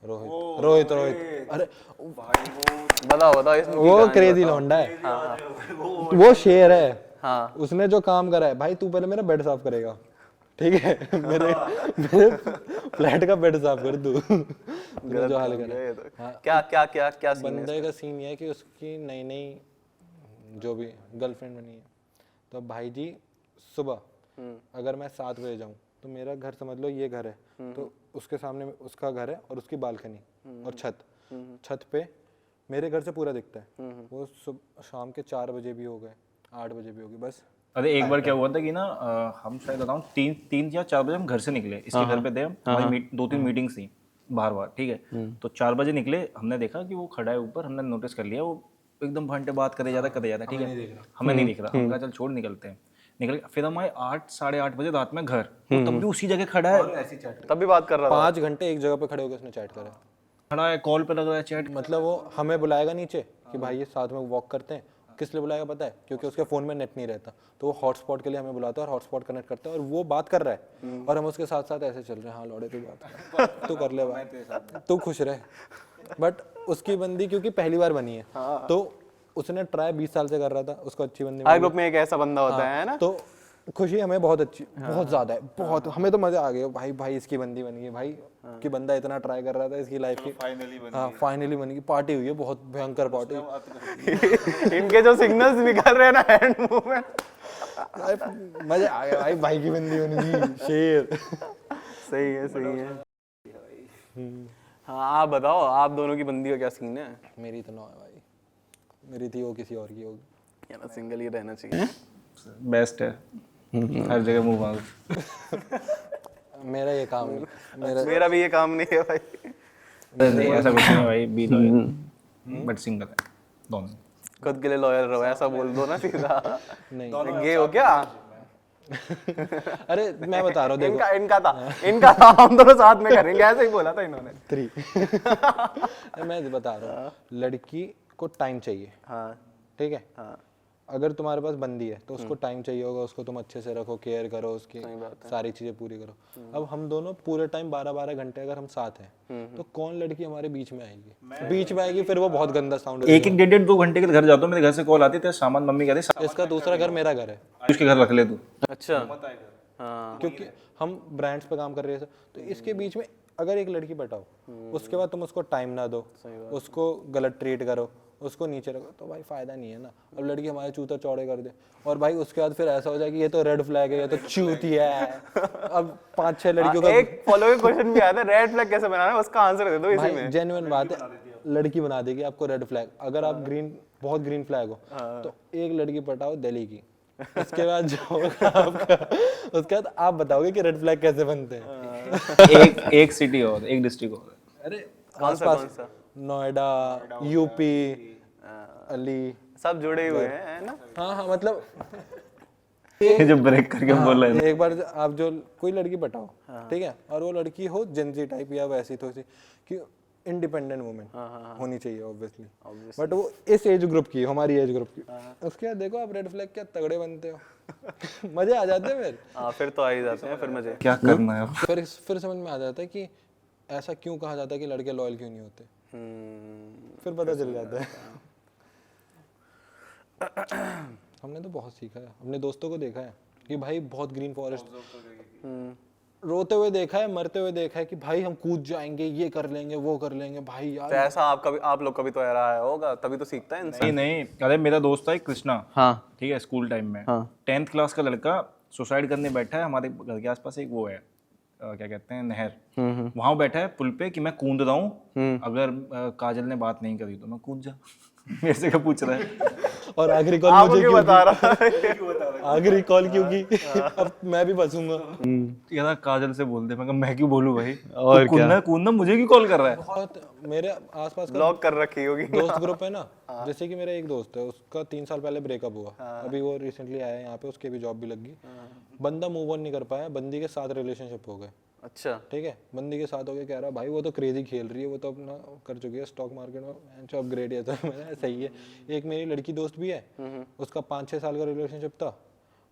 रोहित। अरे बताओ इसमें वो क्रेजी लौंडा है, वो शेर है। हाँ। उसने जो काम करा है भाई, तू पहले मेरा बेड साफ करेगा, ठीक है? मेरे फ्लैट का बेड साफ कर तू। तूने जो हाल करा है। तो। क्या सीन है? बंदे का सीन ये है कि उसकी नई नई जो भी गर्लफ्रेंड बनी है, तो भाई जी सुबह अगर मैं 7 बजे जाऊँ तो मेरा घर समझ लो ये घर है, तो उसके सामने उसका घर है और उसकी बालकनी और छत पे मेरे घर से पूरा दिखता है। वो शाम के 4 बजे भी हो गए, 8 बजे भी हो गए, बस। अरे एक बार क्या हुआ था कि ना हम शायद बताऊँ 3 या 4 बजे हम घर से निकले, इसके घर पे थे हम, हमारी 2-3 मीटिंग्स थी बाहर, ठीक है? तो 4 बजे निकले, हमने देखा कि वो खड़ा है ऊपर, हमने नोटिस कर लिया वो एकदम घंटे बात करे जाता, ठीक है? हमें नहीं दिख रहा, हमने कहा चल छोड़ निकलते हैं, निकल। फिर हम आए 8 साढ़े 8 बजे रात में घर, तो तब भी उसी जगह खड़ा है, तब भी बात कर रहा था। 5 घंटे एक जगह पे खड़े होकर उसने चैट करा, खड़ा है कॉल पे लग रहा है चैट। मतलब वो हमें बुलाएगा नीचे कि भाई ये साथ में वॉक करते हैं। किस लिए बुलाएगा पता है? क्योंकि उसके फ़ोन में नेट नहीं रहता, तो वो हॉटस्पॉट के लिए हमें बुलाता है और हॉटस्पॉट कनेक्ट करता है और वो बात कर रहा है और हम उसके साथ साथ ऐसे चल रहे हैं, हाँ लौड़े तू बात कर, तू कर ले बात, तू खुश रहे। बट उसकी बंदी क्योंकि पहली बार बनी है, तो उसने ट्राई 20 साल से कर रहा था, उसको अच्छी बंदी हर ग्रुप में एक ऐसा बंदा होता है ना। तो खुशी हमें बहुत अच्छी, बहुत ज्यादा है, बहुत। हमें तो मजा आ गया भाई इसकी बंदी बन गई भाई, कि बंदा इतना ट्राई कर रहा था इसकी लाइफ की, फाइनली बन गई। पार्टी हुई है, बहुत भयंकर पार्टी। इनके जो सिग्नल्स निकल रहे हैं ना हैंड मूवमेंट, मजा आ गया भाई की बंदी बन गई, शेर। सही है। हाँ आप बताओ, आप दोनों की बंदी का क्या सीन है? मेरी तो 9 है भाई, मेरी थी, वो किसी और की होगी। यार सिंगल ही रहना चाहिए, बेस्ट है, हर जगह मुंह मांगो। मेरा ये काम नहीं, मेरा भी ये काम नहीं है भाई। नहीं ऐसा कुछ नहीं है भाई, बी लॉयल बट सिंगल है दोनों। खुद के लिए लॉयल रहो, ऐसा बोल दो ना सीधा। नहीं गे हो क्या? अरे मैं बता रहा हूँ, देखो इनका था, हम दोनों साथ में करेंगे, ऐसे ही बोला था इन्होंने। 3 मैं बता रहा हूँ, लड़की को टाइम चाहिए, हाँ ठीक है? हाँ। अगर तुम्हारे पास बंदी है तो उसको टाइम चाहिए होगा, उसको तुम अच्छे से रखो, केयर करो, उसकी सारी चीजें पूरी करो। अब हम दोनों पूरे टाइम 12-12 घंटे अगर हम साथ हैं, तो कौन लड़की हमारे बीच में आएगी? बीच में आएगी फिर वो बहुत गंदा साउंड। 1-1 1.5-2 घंटे के घर जाता हूँ, मेरे घर से कॉल आती है, सामान मम्मी कहती इसका दूसरा घर मेरा घर है, उसके घर रख ले तू। अच्छा हाँ। क्योंकि हम ब्रांड्स पे काम कर रहे हैं, तो इसके बीच में अगर एक लड़की बैठाओ, उसके बाद तुम उसको टाइम ना दो, उसको गलत ट्रीट करो, उसको नीचे रखो, तो भाई फायदा नहीं है ना। अब लड़की हमारे चूतर चौड़े कर दे और भाई उसके बाद फिर ऐसा हो जाए कि ये तो रेड फ्लैग है, ये तो चूतिया है। अब 5-6 लड़कियों का एक फॉलोइंग क्वेश्चन भी आया था, रेड फ्लैग कैसे बनाना है, उसका आंसर दे दो इसी में। जेन्युइन बात है, लड़की बना देगी आपको रेड फ्लैग। अगर आप बहुत ग्रीन फ्लैग हो तो एक लड़की पटाओ दिल्ली की, उसके बाद जो होगा आपका, उसके बाद आप बताओगे कि रेड फ्लैग कैसे बनते हैं। एक सिटी और एक डिस्ट्रिक्ट और। अरे कौन सा? नोएडा, यूपी, अली, सब जुड़े हुए हैं, है ना? हाँ मतलब जो ब्रेक करके बोल रहे हैं। एक बार आप जो कोई लड़की पटाओ, ठीक है, और वो लड़की हो जेंजी टाइप या वैसी थोड़ी सी कि इंडिपेंडेंट वुमेन होनी चाहिए ऑब्वियसली, बट वो इस एज ग्रुप की, हमारी एज ग्रुप की, उसके बाद देखो आप रेड फ्लैग क्या तगड़े बनते हो। मजे आ जाते हैं फिर। हाँ फिर तो आ ही जाते हैं फिर मजे। क्या करना है अब? फिर समझ में आ जाता है कि ऐसा क्यों कहा जाता है कि लड़के लॉयल क्यों नहीं होते, फिर पता चल जाता है। हमने तो बहुत सीखा है, अपने दोस्तों को देखा है कि भाई बहुत ग्रीन फॉरेस्ट रोते हुए देखा है, मरते हुए देखा है कि भाई हम कूद जाएंगे, ये कर लेंगे, वो कर लेंगे। भाई यार तो ऐसा आप लोग का भी तो रहा होगा, तभी तो सीखता है इंसान। नहीं अरे मेरा दोस्त था एक कृष्णा, हाँ ठीक है, स्कूल टाइम में हाँ 10th क्लास का लड़का सुसाइड करने बैठा है। हमारे घर के आसपास एक वो है क्या कहते हैं नहर, वहां बैठा है पुल पे कि मैं कूद रहा हूँ, अगर काजल ने बात नहीं करी तो मैं कूद जा। मेरे से क्या पूछ रहा है? और आखिरी कॉल आपको मुझे क्यों क्यों बता रहा की? आखिरी कॉल क्योंकि अब मैं भी फंसूंगा। यार काजल से बोल दे, मैं कहा मैं क्यों बोलूं भाई, और तो क्या? कूदना मुझे क्यों कॉल कर रहा है। बहुत मेरे आसपास का ब्लॉक कर रखी होगी दोस्त ग्रुप है ना, जैसे कि मेरा एक दोस्त है, उसका 3 साल पहले ब्रेकअप हुआ, अभी वो रिसेंटली आया है यहाँ पे, उसकी भी जॉब भी लग गई। बंदा मूव ऑन नहीं कर पाया, बंदी के साथ रिलेशनशिप हो गए, अच्छा। ठीक है, बंदी के साथ हो गए, कह रहा भाई वो तो क्रेजी खेल रही है, वो तो अपना कर चुकी है स्टॉक मार्केट में अपग्रेड, है तो मैंने सही है। एक मेरी लड़की दोस्त भी है, उसका 5-6 साल का रिलेशनशिप था,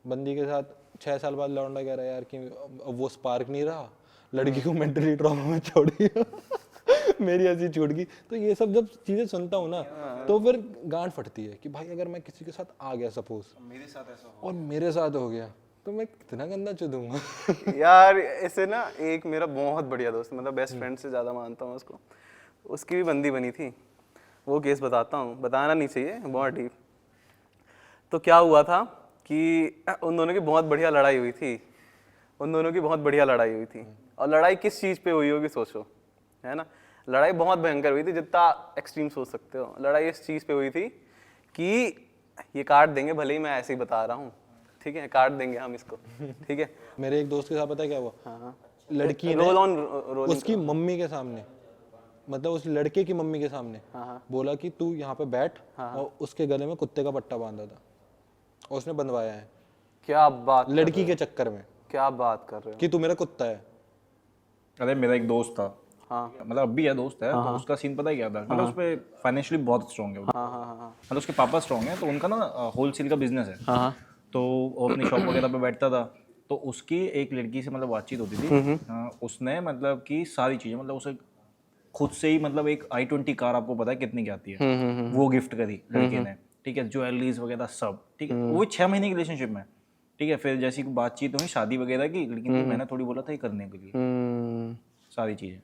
बंदी के साथ 6 साल बाद लौंडा कह रहा है यार कि अब वो स्पार्क नहीं रहा, लड़की को मेंटली ट्रॉमा में छोड़ दिया। मेरी हंसी छूट गई। तो ये सब जब चीजें सुनता हूँ ना, तो फिर गांड फटती है कि भाई अगर मैं किसी के साथ आ गया सपोज, मेरे साथ ऐसा और मेरे साथ हो गया, तो मैं कितना गंदा चुदूंगा। यार इसे ना, एक मेरा बहुत बढ़िया दोस्त, मतलब बेस्ट फ्रेंड से ज़्यादा मानता हूँ उसको, उसकी भी बंदी बनी थी। वो केस बताता हूँ, बताना नहीं चाहिए, बहुत डीप। तो क्या हुआ था कि उन दोनों की बहुत बढ़िया लड़ाई हुई थी, उन दोनों की बहुत बढ़िया लड़ाई हुई थी। और लड़ाई किस चीज़ पे हुई होगी सोचो, है ना। लड़ाई बहुत भयंकर हुई थी, जितना एक्सट्रीम सोच सकते हो। लड़ाई इस चीज़ पे हुई थी कि ये काट देंगे, भले ही मैं ऐसे ही बता रहा हूँ, ठीक है, काट देंगे हम इसको, ठीक है। मेरे एक दोस्त के साथ पता है क्या हुआ, हाँ, लड़की रोल ऑन ने उसकी मम्मी के सामने, मतलब उस लड़के की मम्मी के सामने बोला कि तू यहाँ पे बैठ, और उसके गले में कुत्ते का पट्टा बांधा था, और उसने बंधवाया है क्या बात, लड़की के चक्कर में, क्या बात कर रहे हो। कि तू मेरा कुत्ता है। अरे मेरा एक दोस्त था, हाँ मतलब अब भी है दोस्त है, तो उसका सीन पता है क्या था, मतलब उस पे फाइनेंशियली बहुत स्ट्रांग है वो। हाँ हाँ हाँ मतलब उसके पापा स्ट्रांग है, तो उनका ना होलसेल का बिजनेस है, हाँ तो वो अपनी शॉप वगैरह पे बैठता था, तो उसकी एक लड़की से मतलब बातचीत होती थी। उसने मतलब कि सारी चीज़ें, मतलब उसे खुद से ही, मतलब एक i20 कार आपको पता है कितनी की आती है, वो गिफ्ट करी लड़के ने, ठीक है, ज्वेलरीज वगैरह सब, ठीक है। वो 6 महीने की रिलेशनशिप में, ठीक है। फिर जैसी बातचीत हुई शादी वगैरह की, लेकिन मैंने थोड़ी बोला था ये करने के लिए सारी चीज़ें।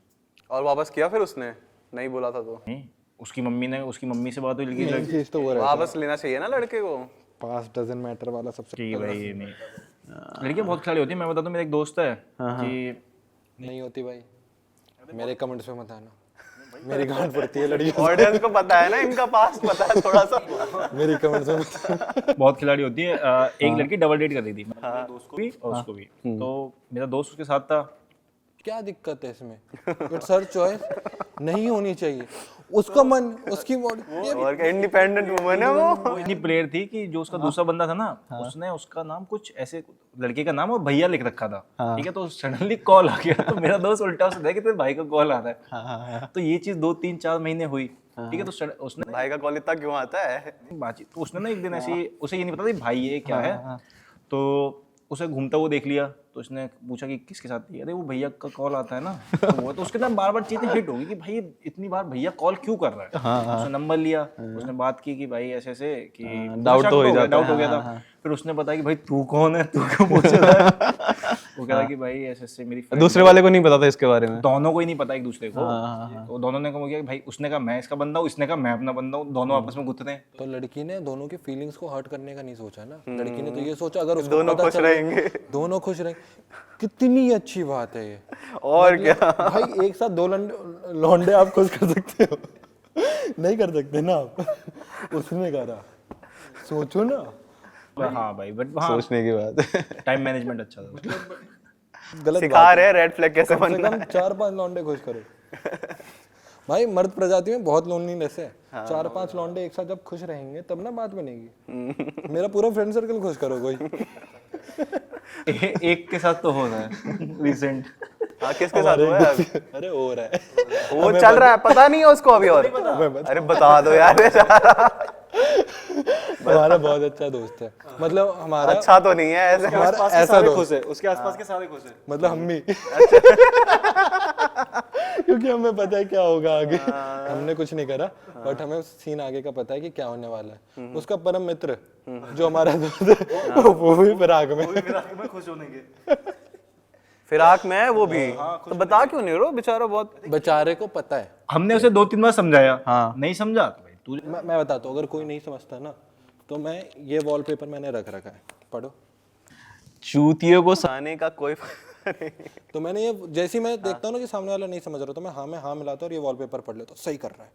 और वापस किया फिर उसने, नहीं बोला था तो नहीं, उसकी मम्मी से बात हुई, लेकिन चीज तो वो रहा वापस लेना चाहिए ना लड़के को। पास डजन मैटर वाला सबसे कि भाई ये नहीं, लड़कियां बहुत खिलाड़ी होती है। मैं बताता हूँ, मेरा एक दोस्त है कि नहीं होती भाई, मेरे कमेंट्स में मत आना, मेरी गांड पड़ती है लड़की। ऑडियंस को पता है ना, इनका पास पता है थोड़ा सा। मेरी कमेंट्स में मत बहुत खिलाड़ी होती है। एक लड़की डबल डेट कर रही थी, मेरे दोस्त को भी और उसको भी। तो मेरा दोस्त उसके साथ था। क्या दिक्कत है इसमें, इट्स हर चॉइस, नहीं होनी चाहिए, उसका मन, उसकी बॉडी। और क्या इंडिपेंडेंट वुमन है वो। इतनी प्लेयर थी कि जो उसका दूसरा बंदा था ना, उसने उसका नाम कुछ ऐसे, लड़के का नाम और भैया लिख रखा था, ठीक है। तो सडनली कॉल आ गया, तो मेरा दोस्त उल्टा उसने देखा तेरे भाई का कॉल आ रहा है। तो ये चीज 2-3-4 महीने हुई, ठीक है। तो उसने भाई का कॉल इतना क्यों आता है। बातचीत, तो उसने ना एक दिन ऐसी, उसे ये नहीं पता था भाई ये क्या है, तो उसे घूमता हुआ देख लिया, तो उसने पूछा कि किसके साथ थी। अरे वो भैया का कॉल आता है ना, तो वो तो उसके ना बार बार चीजें हिट होगी कि भाई इतनी बार भैया कॉल क्यों कर रहा है। उसने नंबर लिया, उसने बात की कि भाई ऐसे ऐसे कि डाउट तो हो गया था। फिर उसने बताया कि भाई तू कौन है, तू क्यों पूछ रहा है। वो कह रहा कि भाई ऐसे ऐसे मेरी friend दूसरे वाले को नहीं पता था इसके बारे में। दोनों को ही नहीं पता एक दूसरे को। तो दोनों ने कहा कि भाई, उसने कहा मैं इसका बंदा हूँ, इसने कहा मैं अपना बंदा हूँ, दोनों आपस में गुथते हैं। तो लड़की ने दोनों की फीलिंग्स को हर्ट करने का नहीं सोचा ना, लड़की ने तो ये सोचा अगर उसको दोनों पता खुश चल रहेंगे। दोनों खुश रहेंगे, कितनी अच्छी बात है ये। और क्या भाई एक साथ 2 लौंडे आप खुश कर सकते हो, नहीं कर सकते ना आप। उसने करा, सोचो ना। हाँ भाई, बट हाँ सोचने की बात है। टाइम मैनेजमेंट अच्छा था। गलत सिखा रहे हैं रेड फ्लैग कैसे कम से बनना कम 4-5 लौंडे खुश करो। भाई मर्द प्रजाति में बहुत लोनलीनेस है, 4-5 लौंडे एक साथ जब खुश रहेंगे तब ना बात बनेगी। मेरा पूरा फ्रेंड सर्कल खुश करो कोई। एक के साथ तो हो रहा है रिसेंट। हाँ, किसके साथ हुआ है अब? अरे हो रहा है, वो चल रहा है, पता नहीं है उसको अभी। और अरे बता दो यार बेचारा। हमारा बहुत अच्छा दोस्त है, मतलब हमारा अच्छा तो नहीं है ऐसे। हमारा ऐसा दोस्त खुश है, उसके आसपास के सारे खुश है। मतलब हम भी। क्योंकि हमें पता है क्या होगा आगे। हमने कुछ नहीं करा, बट हमें सीन आगे का पता है कि क्या होने वाला है। उसका परम मित्र जो हमारा दोस्त है, वो भी फिराक में खुश होने के। फिराक में है वो भी। तो बता क्यों नहीं रहो, बेचारा बहुत। बेचारे को पता है। हमने उसे 2-3 बार समझाया, नहीं समझा तो भाई तू। मैं बताता हूँ, अगर कोई नहीं समझता ना, तो मैं ये वॉलपेपर मैंने रख रखा है, पढ़ो। चूतियों को साने का कोई तो मैंने ये, जैसे ही मैं देखता हूँ ना कि सामने वाला नहीं समझ रहा, तो मैं हाँ मिलाता हूँ और ये वॉलपेपर पढ़ लेता हूँ, सही कर रहा है,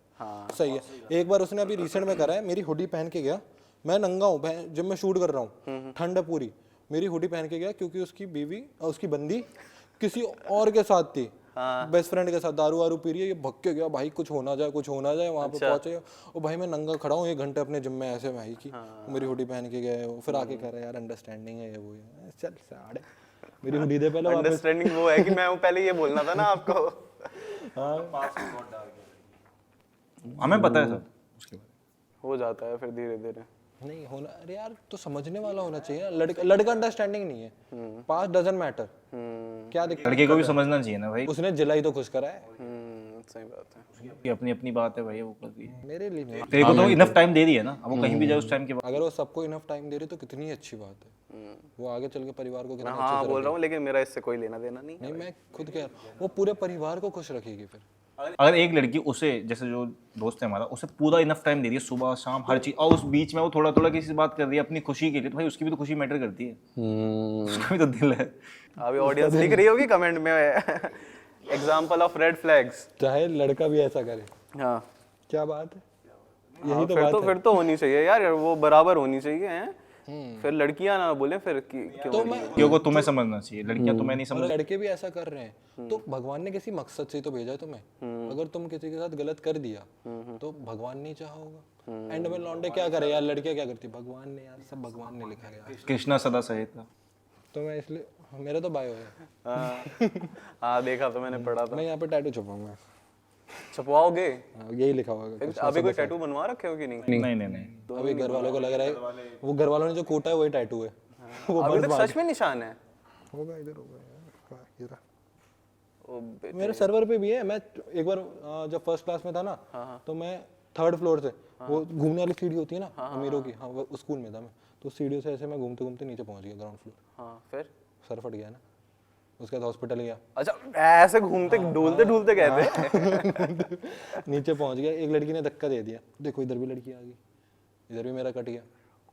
सही है। एक बार उसने अभी रिसेंट में करा है, मेरी हुडी पहन के गया, मैं नंगा हूँ जब मैं शूट कर रहा हूँ, ठंड है पूरी, मेरी हुडी पहन के गया क्योंकि उसकी बीवी और उसकी बंदी किसी और के साथ थी, बेस्ट फ्रेंड के साथ दारू वारू पी रही है, ये भग के गया भाई कुछ होना जाए वहां पे पहुंचे और भाई मैं नंगा खड़ा हूँ 1 घंटे अपने जिम में ऐसे भाई की, मेरी हुडी पहन के गए वो, फिर आके कह रहा है यार अंडरस्टैंडिंग है ये वो है, चल साढ़े मेरी हुडी दे पहले वापस। अंडरस्टैंडिंग वो है कि मैं पहले ये बोलना था ना आपको। हमें पता है सब उसके बाद। हो जाता है फिर धीरे धीरे। नहीं होना, अरे यार तो समझने वाला होना चाहिए ना, लड़का अंडरस्टैंडिंग नहीं है, पास डजंट मैटर, क्या दिक्कत, लड़के को भी समझना चाहिए ना भाई, उसने जिलाई तो खुश करा है, सही बात है। कि अपनी अपनी बात है भाई, वो कर दी मेरे लिए नहीं। तेरे को तो इनफ टाइम दे दिया ना, अब वो कहीं भी जाए उस टाइम के बाद। अगर वो सबको इनफ टाइम दे रही तो कितनी अच्छी बात है, वो आगे चल के परिवार को कितना हाँ बोल रहा हूँ, लेकिन मेरा इससे कोई लेना देना नहीं। नहीं मैं खुद कह रहा हूँ, वो पूरे परिवार को खुश रखेगी फिर। अगर एक लड़की उसे, जैसे जो दोस्त है हमारा, उसे पूरा इनफ टाइम दे रही है सुबह शाम हर चीज, और उस बीच में वो थोड़ा थोड़ा किसी से बात कर रही है अपनी खुशी के लिए, तो भाई उसकी भी तो खुशी मैटर करती है, उसका भी तो दिल है। अभी ऑडियंस लिख रही होगी कमेंट में एग्जांपल ऑफ रेड फ्लैग्स। चाहे लड़का भी ऐसा करे, हाँ क्या बात है, यही तो बात है। फिर तो होनी चाहिए यार, वो बराबर होनी चाहिए हैं। फिर लड़कियां ना बोले फिर क्यों तो मैं क्योंकि तुम्हें समझना चाहिए, लड़कियां तुम्हें नहीं और समझ। लड़के भी ऐसा कर रहे हैं तो भगवान ने किसी मकसद से ही तो भेजा है तुम्हें, अगर तुम किसी के साथ गलत कर दिया तो भगवान नहीं चाहा होगा, एंड में लौंडे क्या करे यार, लड़कियां क्या करती, भगवान ने यार, सब भगवान ने लिखा है, कृष्णा सदा सहित था। तो मैं इसलिए मेरा तो बायो है। हाँ देखा तो मैंने पढ़ा था। मैं यहाँ पे टैटू छुपाऊंगा, छुपवाओगे? यही लिखा होगा। अभी कोई टैटू बनवा रखे हो कि नहीं? नहीं अभी घर वालों को लग रहा है वो घर वालों ने जो कोटा है वही टैटू है, वो अभी तक सच में निशान है? होगा इधर होगा यार, इधर ओ बेटे। मेरे सर्वर पे भी है। मैं एक बार जब फर्स्ट क्लास में था ना, तो मैं 3rd फ्लोर से, वो घूमने वाली सीढ़ी होती है ना अमीरों की, हाँ वो स्कूल में था मैं, तो सीढ़ियों से ऐसे मैं घूमते घूमते नीचे पहुंच गया ग्राउंड फ्लोर। हाँ फिर सर फट गया ना, उसके बाद हॉस्पिटल गया। अच्छा ऐसे घूमते ढूलते ढूलते गए थे? नीचे पहुंच गया, एक लड़की ने धक्का दे दिया, देखो इधर भी लड़की आ गई, इधर भी मेरा कट गया।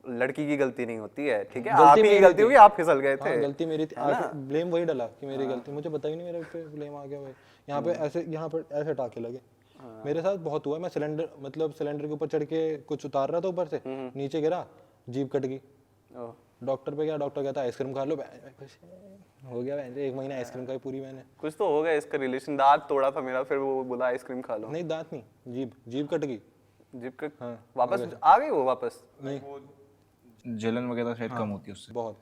लड़की की गलती नहीं होती है, ठीक है, आप ही की गलती होगी, आप फिसल गए थे। गलती मेरी थी, ब्लेम वही डाला कि मेरी गलती, मुझे पता ही नहीं मेरे पे ब्लेम आ गया भाई। यहाँ पे ऐसे टाके लगे, मेरे साथ बहुत हुआ। मैं सिलेंडर के ऊपर चढ़ के कुछ उतार रहा था ऊपर से, नीचे गिरा, जीभ कट गई। डॉक्टर पे गया, डॉक्टर कहता आइसक्रीम खा लो, हो गया 1 महीना आइसक्रीम खाई पूरी मैंने। कुछ तो होगा इसका रिलेशन, दांत तोड़ा था मेरा, फिर वो बोला आइसक्रीम खा लो। नहीं दांत नहीं, जीभ कट गई। जीभ कट वापस आ गई वो वापस? नहीं जलन वगैरह शायद कम होती है उससे बहुत।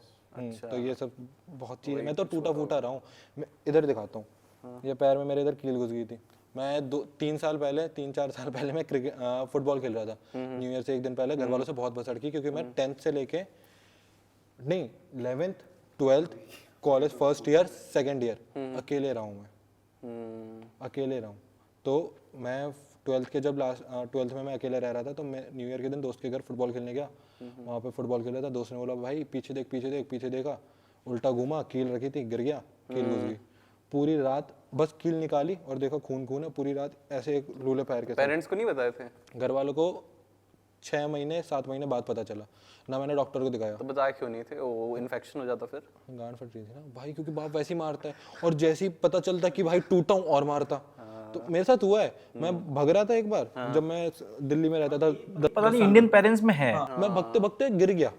तो ये सब बहुत चीज़, मैं तो टूटा फूटा रहा हूँ। मैं इधर दिखाता हूँ, ये पैर में मेरे इधर कील घुस गई थी। मैं 3-4 साल पहले मैं फुटबॉल खेल रहा था। न्यू ईयर से 1 दिन पहले घर वालों से बहुत बसड़ की, क्योंकि मैं 10th से लेके 11th 12th college first year second year अकेले रहा हूँ मैं, अकेले रहा हूँ। तो मैं 12th के जब 12th में मैं अकेले रह रहा था, तो मैं न्यू ईयर के दिन दोस्त के घर फुटबॉल खेलने गया। वहाँ पे फुटबॉल खेल रहा था, दोस्त ने बोला भाई पीछे देख, पीछे देखा, उल्टा घूमा, कील रखी थी, गिर गया, कील घुस गई। पूरी रात बस कील निकाली और देखा खून है, पूरी रात ऐसे एक लूले पैर के साथ। पेरेंट्स को नहीं बताए थे? घर वालों को 6 महीने 7 महीने बाद पता चला ना, मैंने डॉक्टर को दिखाया। तो बताया क्यों नहीं थे? वो इन्फेक्शन हो जाता फिर? गांड फट रही थी ना भाई, क्योंकि बाप वैसे ही मारता है, और जैसे ही पता चलता कि भाई टूटा हूँ और मारता। तो मेरे साथ हुआ है, मैं भग रहा था एक बार, जब मैं दिल्ली में रहता था। पता नहीं इंडियन पेरेंट्स में है। मैं भगते भगते गिर गया,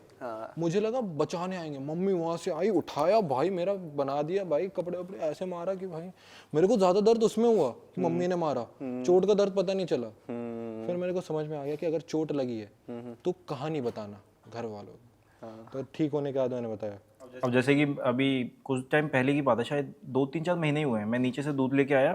मुझे लगा बचाने आएंगे, मम्मी वहां से आई, उठाया भाई, मेरा बना दिया भाई, कपड़े वपड़े ऐसे मारा कि भाई मेरे को ज्यादा दर्द उसमें हुआ कि मम्मी ने मारा, चोट का दर्द पता नहीं चला। फिर मेरे को समझ में आ गया कि अगर चोट लगी है तो कहानी बताना घर वालों को। तो ठीक होने के बाद मैंने बताया। अब जैसे कि अभी कुछ टाइम पहले की बात है, शायद 2-3-4 महीने ही हुए हैं, मैं नीचे से दूध लेके आया।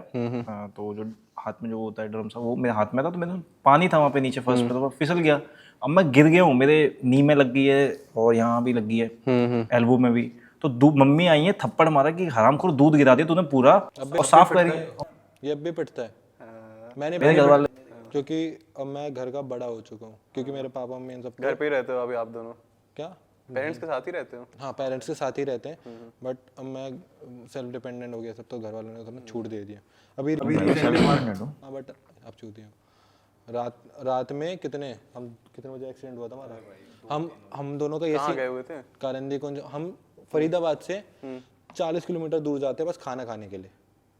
तो जो हाथ में जो होता है ड्रम सा, वो मेरे हाथ में था, तो मैंने पानी था वहाँ पे नीचे फर्स्ट पे, तो फिसल गया। अब मैं गिर गया हूँ, मेरे नी में लग गई है और यहाँ भी लग गई है, एल्बो में भी। तो मम्मी आई है, थप्पड़ मारा कि हरामखोर दूध गिरा दिया तूने पूरा, और साफ कर। ये अब भी पिटता है, मैंने मेरे घर वाले, क्योंकि अब मैं घर का बड़ा हो चुका हूँ, क्योंकि मेरे पापा मम्मी इन सब घर पे ही रहते हो अभी आप दोनों? क्या पेरेंट्स के साथ ही रहते हो? हाँ पेरेंट्स के साथ ही रहते हैं, बट अब मैं सेल्फ डिपेंडेंट हो गया सब, तो घर वालों ने तो छूट दे दिया अभी। हाँ बट आप छूट दिया। रात में कितने बजे एक्सीडेंट हुआ था हमारा? हम दोनों का कहाँ गए हुए थे? कारंदी कुंज। हम फरीदाबाद से 40 किलोमीटर दूर जाते हैं बस खाना खाने के लिए।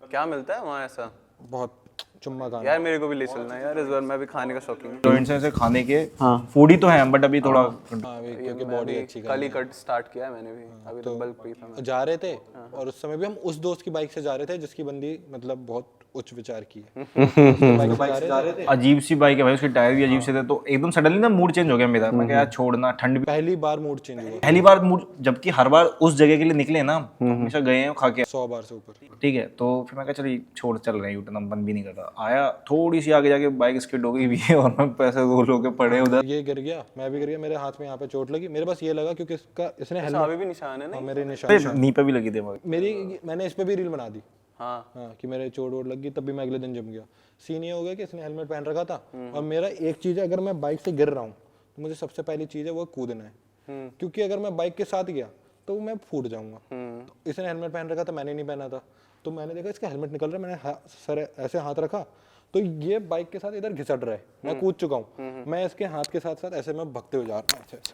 क्या मिलता है वहाँ ऐसा? बहुत चुम्मा खाना। यार मेरे को भी ले चलना है यार इस बार, मैं भी खाने का शौकीन हूँ। जॉइंट्स से खाने के फूडी तो हैं बट अभी थोड़ा हाँ भाई, क्योंकि बॉडी अच्छी कल ही कट स्टार्ट किया है मैंने भी, अभी तो बल्क पी था मैं। जा रहे थे और उस समय भी हम उस दोस्त की बाइक से जा रहे थे जिसकी बंदी मतलब बहुत उच्च विचार की है। उसकी बाइक से जा रहे थे। अजीब सी बाइक है भाई, उसके टायर भी अजीब से थे, तो एकदम सडनली ना मूड चेंज हो गया मेरा। मैं क्या यार छोड़ना, ठंड भी पहली बार मूड चेंज हुआ पहली बार मूड, जबकि हर बार उस जगह के लिए निकले ना, तो हमेशा गए हैं खा के, 100 बार से ऊपर। ठीक है। तो फिर मैं कहा चलिए छोड़ चल रहे हैं, यूटर्न हम मन भी नहीं करता। आया थोड़ी सी आगे जाके बाइक स्किड हो गई भी है और मैं पैसे रोल होके पड़े उधर। ये गिर गया, मैं भी गिर गया, मेरे हाथ में यहाँ पे चोट लगी। मेरे बस ये लगा क्योंकि इसने हेलमेट, अभी भी निशान है ना? मेरे निशान नी पे भी लगी थी हमारी। मैंने इस पे भी रील बना दी। हाँ कि मेरे चोट वोट लग गई, तब भी मैं अगले दिन जम गया। सीन ये हो गया कि इसने हेलमेट पहन रखा था और मेरा एक चीज है, अगर मैं बाइक से गिर रहा हूँ तो मुझे सबसे पहली चीज है वो कूदना है, क्योंकि अगर मैं बाइक के साथ गया तो मैं फूट जाऊंगा। तो इसने हेलमेट पहन रखा था, मैंने नहीं पहना था, तो मैंने देखा इसका हेलमेट निकल रहा है, मैंने सर ऐसे हाथ रखा तो ये बाइक के साथ इधर घिसट रहा है, मैं कूद चुका हूँ, मैं इसके हाथ के साथ साथ ऐसे मैं भगते हुए जा रहा हूँ ऐसे,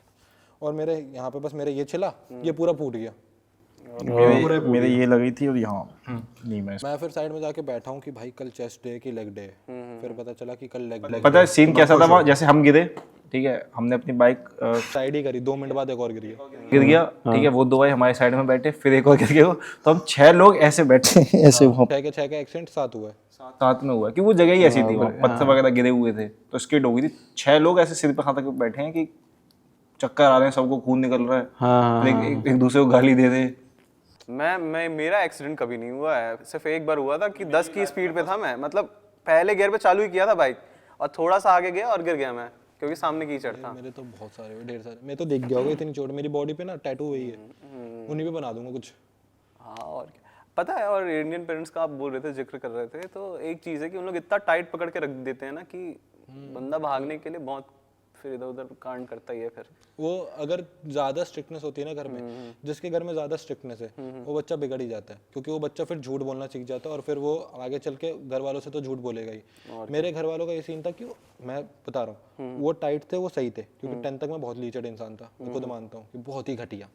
और मेरे यहाँ पे बस मेरे ये छिला, ये पूरा फूट गया। मेरे ये लगी थी और यहाँ नहीं। मैं फिर साइड में जाके बैठा हूँ कि भाई कल चेस्ट डे की लेग डे है, फिर पता चला कि कल लेग पता है सीन कैसा था वहाँ, जैसे हम गिरे, ठीक है, हमने अपनी बाइक साइड ही करी, 2 मिनट बाद एक और गिर गया, ठीक है, वो दो भाई हमारे साइड में बैठे, फिर एक और गिर गया, तो हम 6 लोग ऐसे बैठे ऐसे वहाँ 6 का एक्सीडेंट 7 हुआ है। साथ में हुआ कि वो जगह ही ऐसी थी, पत्थर वगैरह गिरे हुए थे, तो स्किड हो गई थी। 6 लोग ऐसे सिर पे हाथ रख बैठे हैं कि चक्कर आ रहे हैं, सबको खून निकल रहा है, एक दूसरे को गाली दे रहे। मैं मेरा एक्सीडेंट कभी नहीं हुआ है, सिर्फ एक बार हुआ था कि 10 की स्पीड पे था मैं, मतलब पहले गियर पे चालू ही किया था बाइक और थोड़ा सा आगे गया और गिर गया मैं, क्योंकि सामने कीचड़ था। मेरे तो बहुत सारे हुए, ढेर सारे। मैं तो देख गया होगा इतनी चोट मेरी बॉडी पे ना, टैटू हुई है, उन्हीं पे बना दूंगा कुछ। हाँ और क्या पता है। और इंडियन पेरेंट्स का आप बोल रहे थे, जिक्र कर रहे थे, तो एक चीज़ है कि उन लोग इतना टाइट पकड़ के रख देते हैं ना कि बंदा भागने के लिए बहुत फिर इधर उधर कांड करता ही है। फिर वो अगर ज्यादा स्ट्रिक्टनेस होती है ना घर में, जिसके घर में ज्यादा स्ट्रिक्टनेस है वो बच्चा बिगड़ ही जाता है, क्योंकि वो बच्चा फिर झूठ बोलना सीख जाता है और फिर वो आगे चल के घर वालों से तो झूठ बोलेगा ही। मेरे घर वालों का ये सीन था कि मैं बता रहा हूँ, वो टाइट थे, वो सही थे, क्योंकि 10th तक मैं बहुत लीचड़ इंसान था, मैं खुद मानता हूँ कि बहुत ही घटिया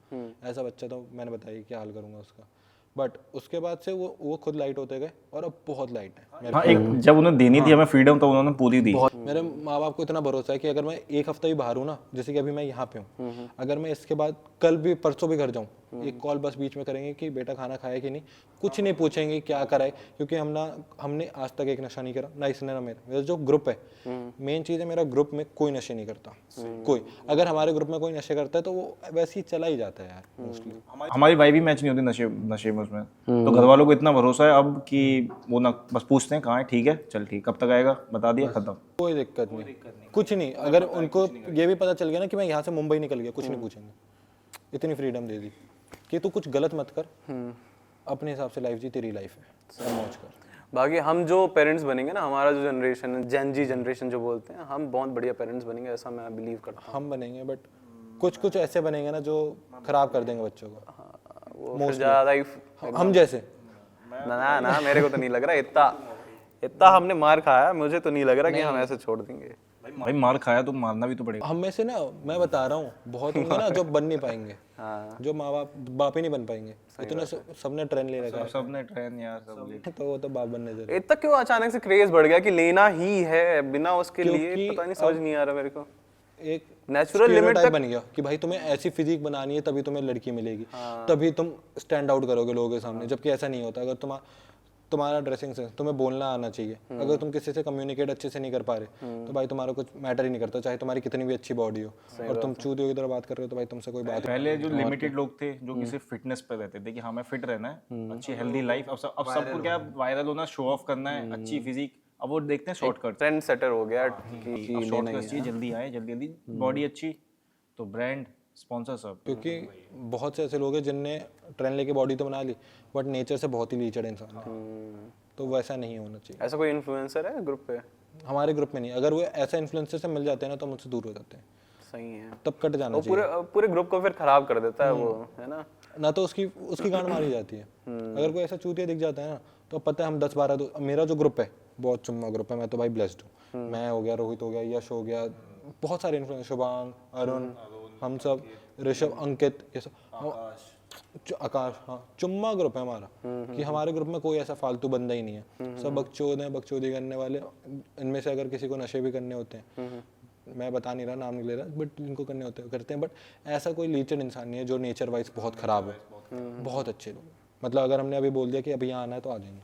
ऐसा बच्चा था। मैंने बताया क्या हाल करूंगा उसका, बट उसके बाद से वो खुद लाइट होते गए और अब बहुत लाइट है। हाँ, एक जब उन्हें देनी थी हमें फ्रीडम, तो उन्होंने पूरी दी। मेरे माँ बाप को इतना भरोसा है कि अगर मैं एक हफ्ता भी बाहर हूँ ना, जैसे कि अभी मैं यहाँ पे हूँ, अगर मैं इसके बाद कल भी परसों भी घर जाऊँ, एक कॉल बस बीच में करेंगे कि बेटा खाना खाया कि नहीं, कुछ नहीं पूछेंगे क्या कराए, क्योंकि हमने आज तक एक नशा नहीं करा, ना इसने ना मेरा जो ग्रुप है। मेन चीज़ है, मेरा ग्रुप में कोई नशे नहीं करता, कोई। अगर हमारे ग्रुप में कोई नशे करता है तो वो वैसे ही चला ही जाता है यार मोस्टली। हमारी वाइफ भी मैच नहीं होती नशे में उसमें, तो घर वालों को इतना भरोसा है अब कि वो ना बस पूछते हैं कहाँ है, ठीक है चल ठीक, कब तक आएगा बता दिया, खत्म। कोई दिक्कत नहीं, कुछ नहीं। अगर उनको ये भी पता चल गया ना कि मैं यहाँ से मुंबई निकल गया, कुछ नहीं पूछेंगे। इतनी फ्रीडम दे दी कि तू कुछ गलत मत कर, अपने हिसाब से लाइफ जी, तेरी लाइफ है, मौज कर। बाकी हम जो पेरेंट्स बनेंगे ना, हमारा जो जनरेशन है, जेन जी जनरेशन जो बोलते हैं, हम बहुत बढ़िया पेरेंट्स बनेंगे, ऐसा मैं बिलीव करता हूँ। हम बनेंगे, बट कुछ ऐसे बनेंगे ना जो खराब कर देंगे बच्चों को, वो फिर ज़्यादा ही हम जैसे। ना मेरे को तो नहीं लग रहा, इतना हमने मार खाया, मुझे तो नहीं लग रहा कि हम ऐसे छोड़ देंगे। भाई मार खाया तो मारना भी तो पड़ेगा। हम में से ना, मैं बता रहा हूँ, बहुत होंगे ना जो बन नहीं पाएंगे, जो माँ बाप ही नहीं बन पाएंगे। इतने सबने ट्रेन ले रखा है, सबने ट्रेन यार सब तो वो तो बाप बनने दे रहे। इतना क्यों अचानक से क्रेज बढ़ गया कि लेना ही है, बिना उसके लिए पता नहीं, समझ नहीं आ रहा मेरे को। एक नेचुरल लिमिट तक बन गया कि भाई तुम्हें ऐसी फिजिक बनानी है तभी तुम्हें लड़की मिलेगी, तभी तुम स्टैंड आउट करोगे लोगों के सामने, जबकि ऐसा नहीं होता। अगर तुम्हारा ड्रेसिंग सेंस, तुम्हें बोलना आना चाहिए। अगर तुम किसी से कम्युनिकेट अच्छे से नहीं कर पा रहे तो भाई तुम्हारा कुछ मैटर ही नहीं करता, चाहे तुम्हारी कितनी भी अच्छी बॉडी हो, और तुम चूतियों की तरह बात कर रहे हो तो भाई तुमसे कोई बात। पहले जो लिमिटेड लोग थे जो कि सिर्फ फिटनेस पे रहते थे कि हमें फिट रहना है, अच्छी हेल्दी लाइफ, अब सबको क्या वायरल होना, शो ऑफ करना है, अच्छी फिजिक। अब वो देखते हैं शॉर्टकट, ट्रेंड सेटर हो गया कि शॉर्टकट चाहिए, जल्दी आए, जल्दी बॉडी अच्छी, तो ब्रांड स्पॉन्सर सब। क्योंकि बहुत से ऐसे लोग हैं जिनने ट्रेंड लेके बॉडी तो बना ली, बट नेचर से बहुत ही लीचड़ इंसान है, तो वैसा नहीं होना चाहिए। ऐसा कोई इन्फ्लुएंसर है ग्रुप पे? हमारे ग्रुप में नहीं। अगर वो ऐसा इन्फ्लुएंसर से मिल जाते हैं ना तो मुझसे दूर हो जाते हैं। सही है, तब कट जाना चाहिए। पूरे ग्रुप को फिर खराब कर देता है वो, है ना तो उसकी गांड मारी जाती है। अगर कोई ऐसा चूतिया दिख जाता है ना, तो पता है हम 10-12 मेरा जो ग्रुप है बहुत चुम्मा ग्रुप है, मैं तो भाई ब्लेस्ड हूँ। मैं हो गया, रोहित हो गया, यश हो गया, बहुत सारे इन्फ्लुएंसर, शुभांग, अरुण, हम सब, ऋषभ, अंकित, ये सब, आकाश, हाँ चुम्मा ग्रुप है हमारा, कि हमारे ग्रुप में कोई ऐसा फालतू बंदा ही नहीं है, सब बकचोद हैं, बकचोदी करने वाले। इनमें से अगर किसी को नशे भी करने होते हैं, मैं बता नहीं रहा, नाम नहीं ले रहा, बट जिनको करने होते हैं करते हैं, बट ऐसा कोई लीचड इंसान नहीं है जो नेचर वाइज बहुत खराब है। बहुत अच्छे लोग, मतलब अगर हमने अभी बोल दिया कि अभी यहाँ आना है तो आ जाएंगे।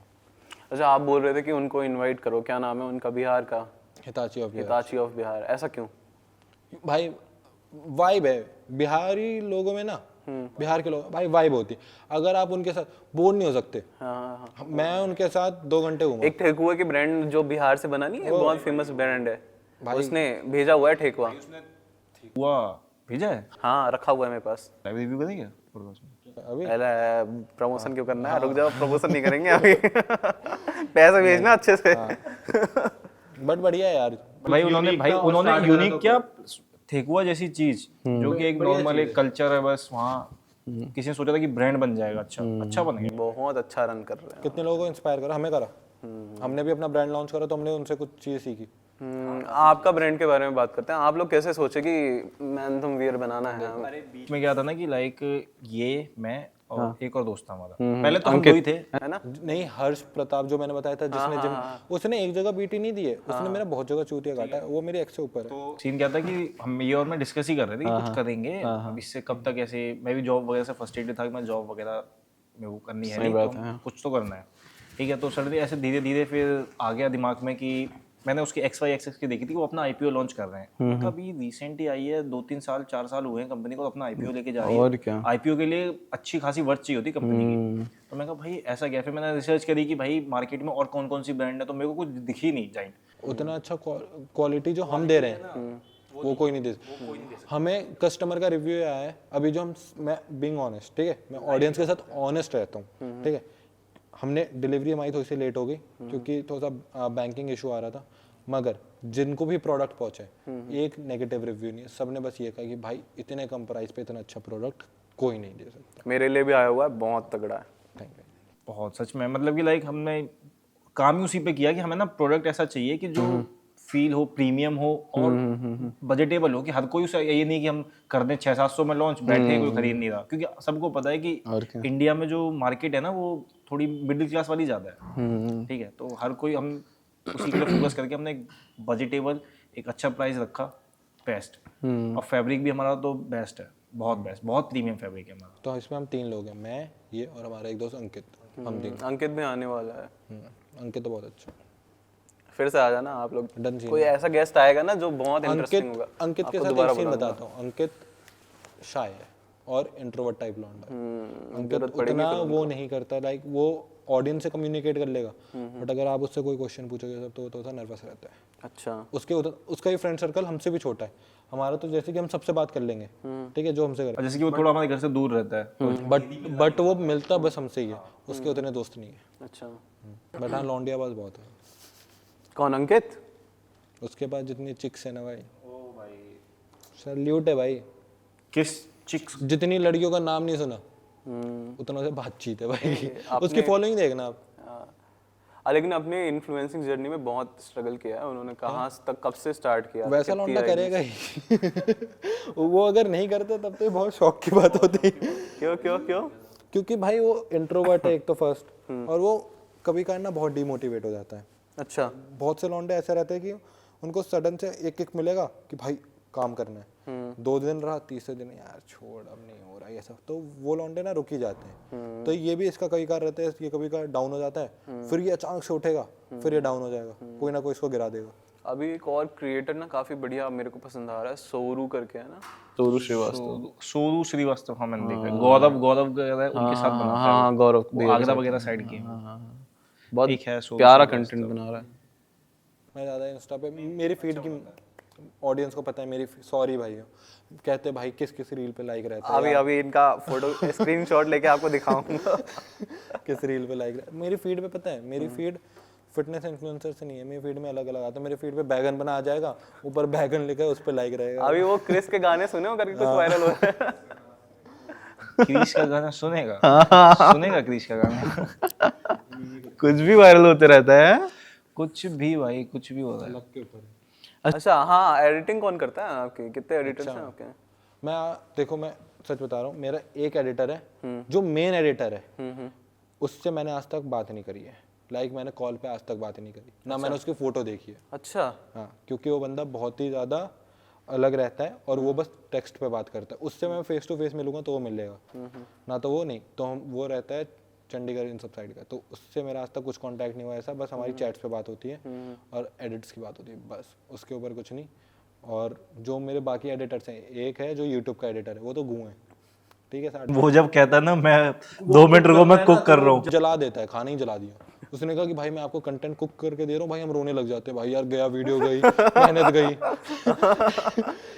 अच्छा, आप बोल रहे थे कि उनको इनवाइट करो, क्या नाम है उनका बिहार का? Hitachi of Hitachi of Bihar, ऐसा क्यों? भाई वाइब है बिहारी लोगों में ना, बिहार के लोग भाई वाइब होती है, अगर आप उनके साथ बोर नहीं हो सकते। हाँ। मैं उनके साथ 2 घंटे घूमा। एक ठेकुआ की ब्रांड जो बिहार से बना नहीं है, बहुत फेमस ब्रांड है, उसने भेजा हुआ है ठेकुआ। हुआ भेजा है, हाँ रखा हुआ है मेरे पास। लाइव रिव्यू करेंगे अभी पहले प्रमोशन क्यों करना है, रुक जाओ, प्रमोशन नहीं करेंगे अभी। पैसे भेजना अच्छे से। बट बढ़िया है यार। भाई उन्होंने यूनिक क्या ठेकुआ जैसी चीज जो कि एक नॉर्मल एक कल्चर है, बस वहाँ किसी ने सोचा था कि ब्रांड बन जाएगा, अच्छा बन गया। बहुत अच्छा रन कर रहे हैं। कितने लोगों को इंस्पायर करा, हमें करा। हमने भी अपना ब्रांड लॉन्च करा तो हमने उनसे कुछ चीजें सीखी। आपका ब्रांड के बारे में बात करते हैं। आप लोग कैसे सोचे कि मैंथम वियर बनाना है? बीच में क्या था ना कि लाइक ये मैं और एक और दोस्त था हमारा, पहले तो हम दो ही थे, है ना? नहीं, हर्ष प्रताप जो मैंने बताया था, जिसने जिम, उसने एक जगह बीटी नहीं दी है, उसने मेरा बहुत जगह चूतिया काटा है, वो मेरी एक्स से ऊपर है। तो सीन क्या था कि हम ये और मैं डिस्कस ही कर रहे थे कि कुछ करेंगे अब इससे, कब तक ऐसे, मैं भी जॉब वगैरह से फ्रस्ट्रेटेड था कि मैं जॉब वगैरह में वो करनी है नहीं, तो कुछ तो करना है, ठीक है। तो सर ऐसे धीरे धीरे फिर आ गया दिमाग में कि मैंने उसकी XY एक्सेस की देखी थी, वो अपना IPO लॉन्च कर रहे हैं, अभी रिसेंटली आई है, 2-3 साल 4 साल हुए हैं कंपनी को अपना IPO लेके जा रही है, और क्या IPO के लिए अच्छी खासी वर्थ चाहिए होती कंपनी की। तो मैं कहा भाई ऐसा क्या, फिर मैंने रिसर्च करी कि भाई मार्केट में और कौन कौन सी ब्रांड है, तो मेरे को कुछ दिख ही नहीं जाए उतना अच्छा क्वालिटी जो हम दे रहे हैं वो कोई नहीं दे सकता। हमें कस्टमर का रिव्यू आया है अभी, जो मैं बीइंग ऑनेस्ट, ठीक है, मैं ऑडियंस के साथ ऑनेस्ट रहता हूँ, ठीक है। हमने डिलीवरी हमारी थोड़ी सी लेट हो गई क्योंकि थोड़ा सा बैंकिंग इशू आ रहा था, मगर जिनको भी प्रोडक्ट पहुंचे एक नेगेटिव रिव्यू नहीं है, सबने बस ये कहा कि भाई इतने कम प्राइस पे इतना अच्छा प्रोडक्ट कोई नहीं दे सकता। मेरे लिए भी आया हुआ है, बहुत तगड़ा है। Thank you. बहुत सच में, मतलब कि लाइक हमने काम ही उसी पे किया कि हमें ना प्रोडक्ट ऐसा चाहिए कि जो फील हो, प्रीमियम हो और बजटेबल हो, कि हर कोई उसे ये नहीं कि हम कर दें 600-700 में लॉन्च, बैठे कोई खरीद नहीं रहा, क्योंकि सबको पता है कि इंडिया में जो मार्केट है ना वो थोड़ी मिडिल क्लास वाली ज़्यादा है, ठीक है। तो हर कोई, हम उसी के लिए फोकस करके हमने एक बजटेबल एक अच्छा प्राइस रखा, बेस्ट, और फैब्रिक भी हमारा तो बेस्ट है, बहुत बेस्ट, बहुत प्रीमियम फैब्रिक है हमारा। तो इसमें हम 3 लोग हैं, मैं, ये और हमारा एक दोस्त अंकित, हम 3। अंकित भी आने वाला है। अंकित तो बहुत अच्छा। फिर से आ जाना आप लोग, डन सीन। कोई ऐसा गेस्ट आएगा ना जो बहुत इंटरेस्टिंग होगा। अंकित के साथ एक सीन बताता हूँ। अंकित शाय है और इंट्रोवर्ट टाइप लौंडा है। अंकित उतना वो नहीं करता, लाइक वो ऑडियंस से कम्युनिकेट कर लेगा, बट अगर आप उससे कोई क्वेश्चन पूछोगे तो थोड़ा नर्वस रहता है। अच्छा, उसका ही फ्रेंड सर्कल हमसे भी छोटा है, हमारा तो जैसे कि हम सबसे बात कर लेंगे, ठीक है, जो हमसे करे, जैसे कि वो थोड़ा हमारे घर से दूर रहता है, बट वो मिलता बस हमसे ही है, उसके उतने दोस्त नहीं है। अच्छा। बट हाँ, लौंडियाबाज बहुत है। कौन, अंकित? उसके बाद जितनी चिक्स है ना भाई, सैल्यूट है भाई। किस चिक्स? जितनी लड़कियों का नाम नहीं सुना उतना से बातचीत है भाई। उसकी फॉलोइंग देखना आप। लेकिन अपने इन्फ्लुएंसिंग जर्नी में बहुत स्ट्रगल किया है उन्होंने। कहाँ तक, कब से स्टार्ट किया? वैसा लौंडा करेगा ही। वो अगर नहीं करते तब तो बहुत शौक की बात होती। क्यों क्यों क्यों? क्योंकि भाई वो इंट्रोवर्ट है एक तो फर्स्ट, और वो कभी कभार ना बहुत डिमोटिवेट हो जाता है। अच्छा। बहुत से लौंडे ऐसे रहते हैं कि उनको सडन से एक किक मिलेगा कि भाई काम करना है, 2 दिन रहा, तीसरे दिन यार छोड़ अब नहीं हो रहा ये सब, तो वो लौंडे ना रुक ही जाते हैं। तो ये भी इसका कई कार रहता है, ये कभी कभार डाउन हो जाता है, फिर ये अचानक से उठेगा, फिर ये डाउन हो जाएगा, कोई ना कोई इसको गिरा देगा। अभी एक और क्रिएटर ना काफी बढ़िया मेरे को पसंद आ रहा है, सोरू करके, है ना, सोरू श्रीवास्तव। हाँ मैंने देखा, गौरव उनके साथ बनाता है। हाँ गौरव, वो आगरा वगैरह साइड के बहुत प्यारा कंटेंट बना रहा है। मैं ज़्यादा इंस्टा पे, मेरी फीड की ऑडियंस को पता है मेरी, सॉरी भाई, कहते हैं भाई किस किस रील पे लाइक रहता है। अभी इनका फोटो स्क्रीनशॉट लेके आपको दिखाऊंगा। किस रील पे लाइक रहता है मेरी फीड पे, पता है मेरी फीड फिटनेस इन्फ्लुएंसर से नहीं है, मेरी फीड में अलग अलग आता है। मेरे फीड पे बैगन बना आ जाएगा, ऊपर बैगन लिखा है, उस पे लाइक रहेगा। अभी वो क्रिस के गाने सुने हो करके कुछ वायरल हो रहा है। क्रिस का गाना सुनेगा क्रिस का गाना। कुछ भी वायरल होते रहता है, कुछ भी भाई, कुछ भी हो रहा है। अच्छा हाँ, एडिटिंग कौन करता है आपके? कितने एडिटर्स हैं आपके? मैं देखो, मैं सच बता रहा हूँ, मेरा एक एडिटर है जो मेन एडिटर है, उससे मैंने आज तक बात नहीं करी है। लाइक मैंने कॉल पे आज तक बात नहीं करी ना, मैंने उसकी फोटो देखी है। अच्छा। हाँ, क्योंकि वो बंदा बहुत ही ज़्यादा अलग रहता है और वो बस टेक्स्ट पे बात करता है। उससे मैं फेस टू फेस मिलूंगा तो वो मिलेगा, ना तो वो नहीं। तो वो रहता है चंडीगढ़ इन सब साइड का, तो उससे मेरा आज तक कुछ कांटेक्ट नहीं हुआ ऐसा। बस हमारी चैट्स पे बात होती है और एडिट्स की बात होती है, बस उसके ऊपर कुछ नहीं। और जो मेरे बाकी एडिटर्स हैं, एक है जो यूट्यूब का एडिटर है, वो तो गूं है, ठीक है। वो जब कहता है ना मैं 2 मिनट रुको मैं कुक कर रहा हूँ, जला देता है, खाना ही जला दिया। उसने कहा कि भाई मैं आपको कंटेंट कुक करके दे रहा हूँ, भाई हम रोने लग जाते हैं, भाई यार गया वीडियो गई, मेहनत गई।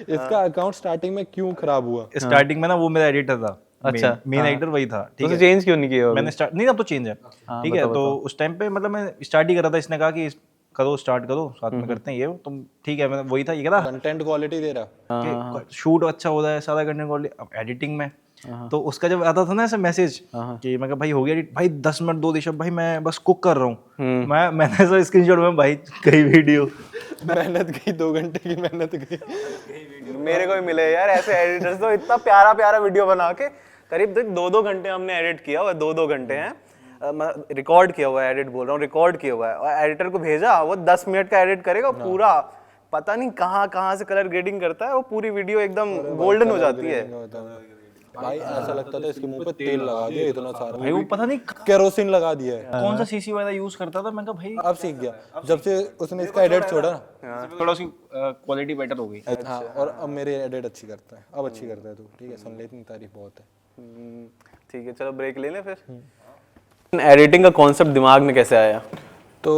इसका अकाउंट स्टार्टिंग में क्यों खराब हुआ? स्टार्टिंग में ना वो मेरा एडिटर था। अच्छा, मेन एडिटर वही था, ठीक है। चेंज क्यों नहीं किया? मैंने स्टार्ट नहीं, अब तो चेंज है, ठीक है। तो उस टाइम पे मतलब मैं स्टार्ट ही कर रहा था, इसने कहा कि करो, स्टार्ट करो, साथ में करते हैं ये, तुम ठीक है। मैं वही था, ये कहता कंटेंट क्वालिटी दे रहा कि शूट अच्छा होता है, सारा कंटेंट क्वालिटी। अब एडिटिंग में तो उसका जब आता था ना ऐसा मैसेज कि मैं कहा भाई हो गया एडिट, भाई 10 मिनट 2 ऋषभ भाई मैं बस कुक कर रहा हूँ। मैंने ऐसा स्क्रीनशॉट में भाई कई वीडियो मेहनत गई, 2 घंटे की मेहनत गई। मेरे को भी मिले यार ऐसे एडिटर्स, तो इतना प्यारा प्यारा वीडियो बना के करीब 2-2 घंटे हमने एडिट किया हुआ, 2-2 घंटे हैं रिकॉर्ड किया हुआ है, एडिट बोल रहा हूँ, रिकॉर्ड किया हुआ है। और एडिटर को भेजा, वो 10 मिनट का एडिट करेगा पूरा, पता नहीं कहाँ से कलर ग्रेडिंग करता है, वो पूरी वीडियो एकदम गोल्डन हो जाती है। भाई ऐसा लगता था इसके मुंह पे तेल लगा दिया इतना सारा, भाई वो पता नहीं केरोसिन लगा दिया है। कौन सा सीसी वाला यूज करता था। मैं कहा भाई अब सीख गया जब से उसने इसका एडिट छोड़ा ना, थोड़ा सी क्वालिटी बेटर हो गई। हाँ, और अब मेरे एडिट अच्छी करता है, अब अच्छी करता है तू, ठीक है, सुन ले, इतनी तारीफ बहुत है। ठीक है, चलो ब्रेक ले लें फिर। एडिटिंग का कॉन्सेप्ट दिमाग में कैसे आया? तो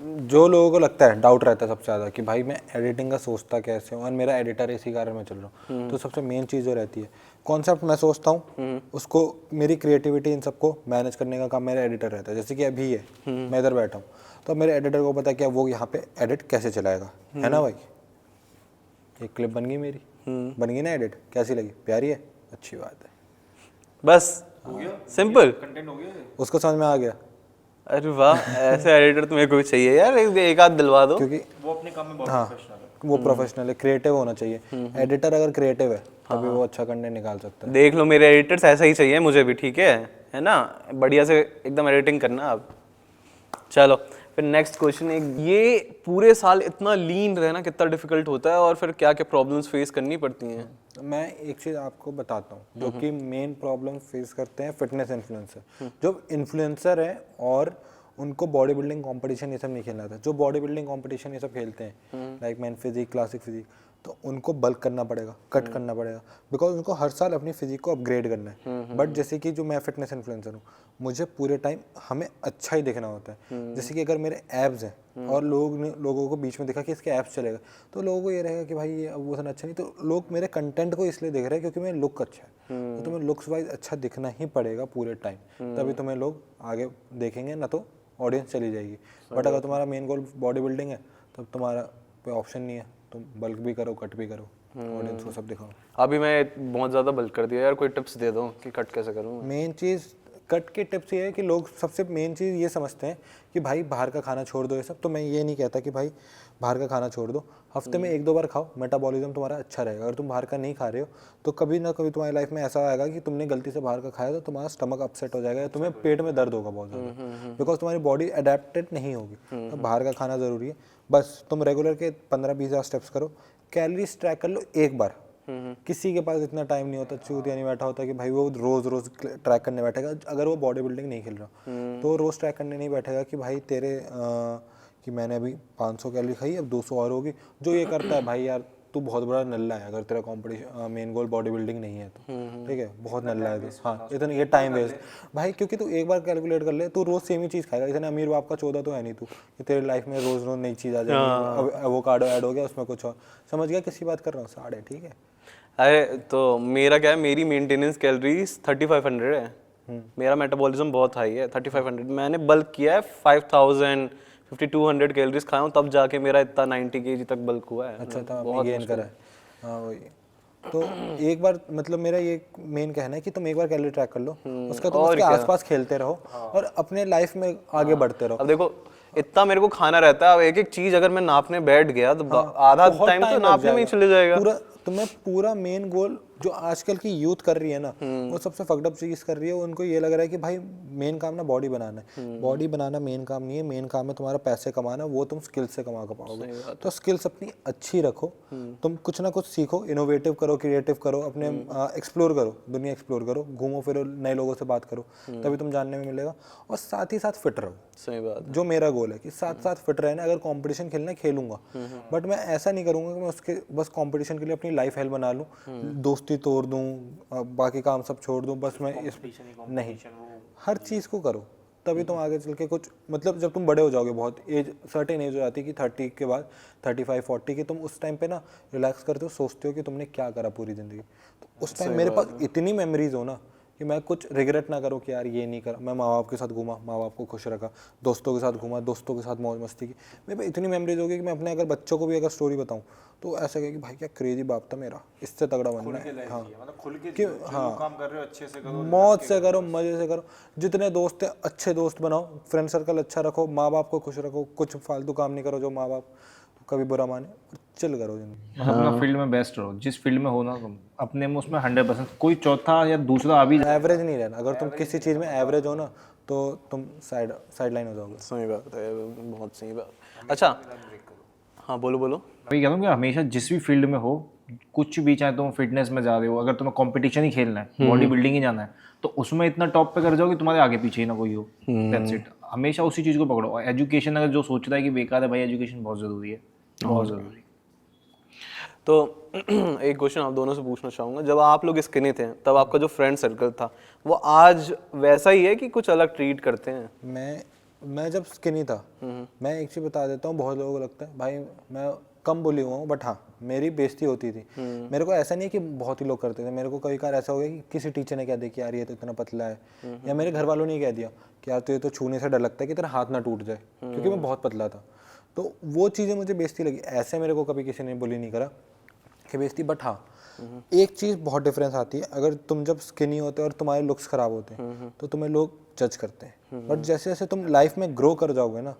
जो लोगों को लगता है, डाउट रहता है सबसे ज़्यादा कि भाई मैं एडिटिंग का सोचता कैसे हूँ, और मेरा एडिटर इसी कारण मैं चल रहा हूँ। तो सबसे मेन चीज़ जो रहती है, कॉन्सेप्ट मैं सोचता हूँ, उसको मेरी क्रिएटिविटी इन सबको मैनेज करने का काम मेरा एडिटर रहता है। जैसे कि अभी है, मैं इधर बैठा हूँ, तो मेरे एडिटर को पता है कि वो यहाँ पे एडिट कैसे चलाएगा, है ना भाई। एक क्लिप बन गई मेरी, बन गई ना एडिट, कैसी लगी, प्यारी है, अच्छी बात है, बस सिंपल, कंटेंट हो गया, उसको समझ में आ गया। अरे वाह, ऐसे एडिटर तो मेरे को भी चाहिए यार, एक आध दिलवा दो। क्योंकि वो अपने काम में बहुत प्रोफेशनल है। वो प्रोफेशनल है, क्रिएटिव होना चाहिए। एडिटर अगर क्रिएटिव है तभी वो अच्छा कंटेंट निकाल सकता है। देख लो मेरे एडिटर्स ऐसा ही चाहिए मुझे भी, ठीक है ना, बढ़िया से एकदम एडिटिंग करना। अब चलो फिर नेक्स्ट क्वेश्चन, ये पूरे साल इतना लीन रहना कितना डिफिकल्ट होता है, और फिर क्या क्या प्रॉब्लम्स फेस करनी पड़ती हैं? मैं एक चीज़ आपको बताता हूँ जो कि मेन प्रॉब्लम फेस करते हैं फिटनेस इन्फ्लुएंसर। जो इन्फ्लुएंसर है और उनको बॉडी बिल्डिंग कॉम्पिटिशन ये सब नहीं खेलना था, जो बॉडी बिल्डिंग कॉम्पिटिशन ये सब खेलते हैं, like man physique, classic physique, तो उनको बल्क करना पड़ेगा, कट करना पड़ेगा, बिकॉज उनको हर साल अपनी फिजिक को अपग्रेड करना है। बट जैसे कि जो मैं फिटनेस इन्फ्लुएंसर हूँ, मुझे पूरे टाइम हमें अच्छा ही दिखना होता है। जैसे कि अगर मेरे एब्स हैं और लोगों को बीच में देखा कि इसके एब्स चलेगा, तो लोगों को ये रहेगा कि भाई ये अब वो अच्छा नहीं, तो लोग मेरे कंटेंट को इसलिए देख रहे हैं क्योंकि मेरा लुक अच्छा है। तो तुम्हें लुक्स वाइज अच्छा दिखना ही पड़ेगा पूरे टाइम, तभी तुम्हें लोग आगे देखेंगे, ना तो ऑडियंस चली जाएगी। बट अगर तुम्हारा मेन गोल बॉडी बिल्डिंग है, तब तुम्हारा कोई ऑप्शन नहीं है, तुम बल्क भी करो, कट भी करो, ऑडियंस को सब दिखाओ। अभी मैं बहुत ज़्यादा बल्क कर दिया यार, कोई टिप्स दे दो कि कट कैसे करूँ? मेन चीज़ कट के टिप्स ये है कि लोग सबसे मेन चीज़ ये समझते हैं कि भाई बाहर का खाना छोड़ दो ये सब। तो मैं ये नहीं कहता कि भाई बाहर का खाना छोड़ दो, हफ्ते में 1-2 बार खाओ, मेटाबॉलिज्म तुम्हारा अच्छा रहेगा। अगर तुम बाहर का नहीं खा रहे हो तो कभी ना कभी तुम्हारी लाइफ में ऐसा आएगा कि तुमने गलती से बाहर का खाया तो तुम्हारा स्टमक अपसेट हो जाएगा, तुम्हें पेट में दर्द होगा बहुत ज़्यादा, बिकॉज तुम्हारी बॉडी अडेप्टेड नहीं होगी। तो बाहर का खाना ज़रूरी है। बस तुम रेगुलर के 15-20 स्टेप्स करो, कैलोरीज ट्रैक कर लो एक बार। किसी के पास इतना टाइम नहीं होता, चूतिया नहीं बैठा होता कि भाई वो रोज ट्रैक करने बैठेगा। अगर वो बॉडी बिल्डिंग नहीं खेल रहा तो रोज ट्रैक करने नहीं बैठेगा कि भाई तेरे कि मैंने अभी 500 कैलोरी खाई, अब 200 और होगी। जो ये करता है भाई यार तू बहुत बड़ा नल्ला है, अगर तेरा competition main goal body building नहीं है तो, ठीक है, बहुत नल्ला है तू। हाँ, इतना ये टाइम वेस्ट भाई, क्योंकि तू एक बार कैलकुलेट कर ले, तू रोज सेम ही चीज़ खाएगा। इतने अमीर बाप का 14 तो है नहीं तू कि तेरे लाइफ में रोज नई चीज़ आ जाएगी। अब एवोकाडो ऐड हो गया, उसमें कुछ और, समझ गया किसी बात कर रहा हूँ, साढ़े, ठीक है। अरे तो मेरा क्या है, मेरी मेंटेनेंस कैलोरीज 3500 है, मेरा मेटाबॉलिज्म बहुत हाई है 3500। मैंने बल्क किया है 5000 5200 कैलोरीज खाया हूँ, तब जाके मेरा इतना 90 kg तक बल्क हुआ है। अच्छा, तो बहुत गेन करा है। हाँ वही, तो एक बार मतलब मेरा ये मेन कहना है कि तुम एक बार कैलोरी ट्रैक कर लो, उसका तुम उसके आसपास खेलते रहो और अपने लाइफ में आगे बढ़ते रहो। अब देखो इतना मेरे को खाना रहता है, अब एक एक चीज अगर मैं नापने बैठ गया तो आधा टाइम तो नापने में ही चले जाएगा। पूरा तुम्हें पूरा मेन गोल जो आजकल की यूथ कर रही है ना, वो सबसे फकड अप चीज कर रही है। उनको ये लग रहा है कि भाई मेन काम ना बॉडी बनाना है। बॉडी बनाना मेन काम नहीं है, मेन काम है तुम्हारा पैसे कमाना, वो तुम स्किल से कमा कर पाओगे। तो स्किल्स अपनी अच्छी रखो, तुम कुछ ना कुछ सीखो, इनोवेटिव करो, क्रिएटिव करो, अपने एक्सप्लोर करो, दुनिया एक्सप्लोर करो, घूमो फिरो, नए लोगों से बात करो, तभी तुम जानने में मिलेगा। और साथ ही साथ फिट रहो। सही बात। जो मेरा गोल है कि साथ साथ फिट रहना। अगर कंपटीशन खेलना है खेलूंगा, बट मैं ऐसा नहीं करूंगा कि मैं उसके बस कंपटीशन के लिए अपनी लाइफ हेल्प बना लूं, दोस्ती तोड़ दूं, बाकी काम सब छोड़ दूं, बस मैं इस नहीं, हर चीज़ को करो, तभी तुम आगे चल के कुछ मतलब जब तुम बड़े हो जाओगे, बहुत एज सर्टेन एज हो जाती है कि 30 के बाद 35-40 की, तुम उस टाइम पे ना रिलैक्स करते हो, सोचते हो कि तुमने क्या करा पूरी ज़िंदगी। तो उस टाइम मेरे पास इतनी मेमोरीज हो ना कि मैं कुछ रिग्रेट ना करूँ कि यार ये नहीं करा। मैं माँ बाप के साथ घूमा, माँ बाप को खुश रखा, दोस्तों के साथ घूमा, दोस्तों के साथ मौज मस्ती की। मेरे पास इतनी मेमोरीज होगी कि मैं अपने अगर बच्चों को भी अगर स्टोरी बताऊँ तो ऐसा कहे कि भाई क्या क्रेजी बाप था मेरा, इससे तगड़ा बनना है। हाँ, कि हाँ, काम कर रहे हो अच्छे से करो, मौज से करो, मजे से करो, जितने दोस्त हैं अच्छे दोस्त बनाओ, फ्रेंड सर्कल अच्छा रखो, माँ बाप को खुश रखो, कुछ फालतू काम नहीं करो जो माँ बाप कभी बुरा माने, चिल करो जिंदगी। अपना फील्ड में बेस्ट रहो, जिस फील्ड में हो ना तुम अपने में उसमें 100%। कोई चौथा या दूसरा आ भी एवरेज नहीं रहना। अगर तुम किसी चीज़ में एवरेज हो ना तो तुम साइड लाइन हो जाओगे। सही बात है, बहुत सही बात। अच्छा, हाँ बोलो बोलो। वही कहता हूँ कि हमेशा जिस भी फील्ड में हो, कुछ भी, चाहे तुम फिटनेस में जा रहे हो, अगर तुम्हें कंपटीशन ही खेलना है, बॉडी बिल्डिंग ही जाना है, तो उसमें इतना टॉप पे कर जाओ कि तुम्हारे आगे पीछे ही ना कोई हो। That's it. हमेशा उसी चीज़ को पकड़ो। एजुकेशन अगर जो सोच रहा है कि बेकार है, भाई एजुकेशन बहुत ज़रूरी है, बहुत ज़रूरी। तो एक क्वेश्चन आप दोनों से पूछना चाहूँगा, जब आप लोग स्किनी थे तब आपका जो फ्रेंड सर्कल था वो आज वैसा ही है कि कुछ अलग ट्रीट करते हैं? मैं जब स्किनी था, मैं एक चीज़ बता देता हूँ, बहुत लोगों को लगता है भाई मैं कम बोली हुआ हूँ, बट हाँ मेरी बेइज्जती होती थी। मेरे को ऐसा नहीं है कि बहुत ही लोग करते थे, मेरे को कई बार ऐसा हो गया कि किसी टीचर ने कह दिया कि यार ये तो इतना पतला है, या मेरे घर वालों ने कह दिया कि यार तो ये तो छूने से डर लगता है कि तेरा हाथ ना टूट जाए, क्योंकि मैं बहुत पतला था। तो वो चीज़ें मुझे बेइज्जती लगी। ऐसे मेरे को कभी किसी ने बोली नहीं करा कि बेइज्जती। बट हाँ, एक चीज़ बहुत डिफरेंस आती है, अगर तुम जब स्किनी होते हो और तुम्हारे लुक्स खराब होते हैं तो तुम्हें लोग जज करते हैं, बट जैसे जैसे तुम लाइफ में ग्रो कर जाओगे ना,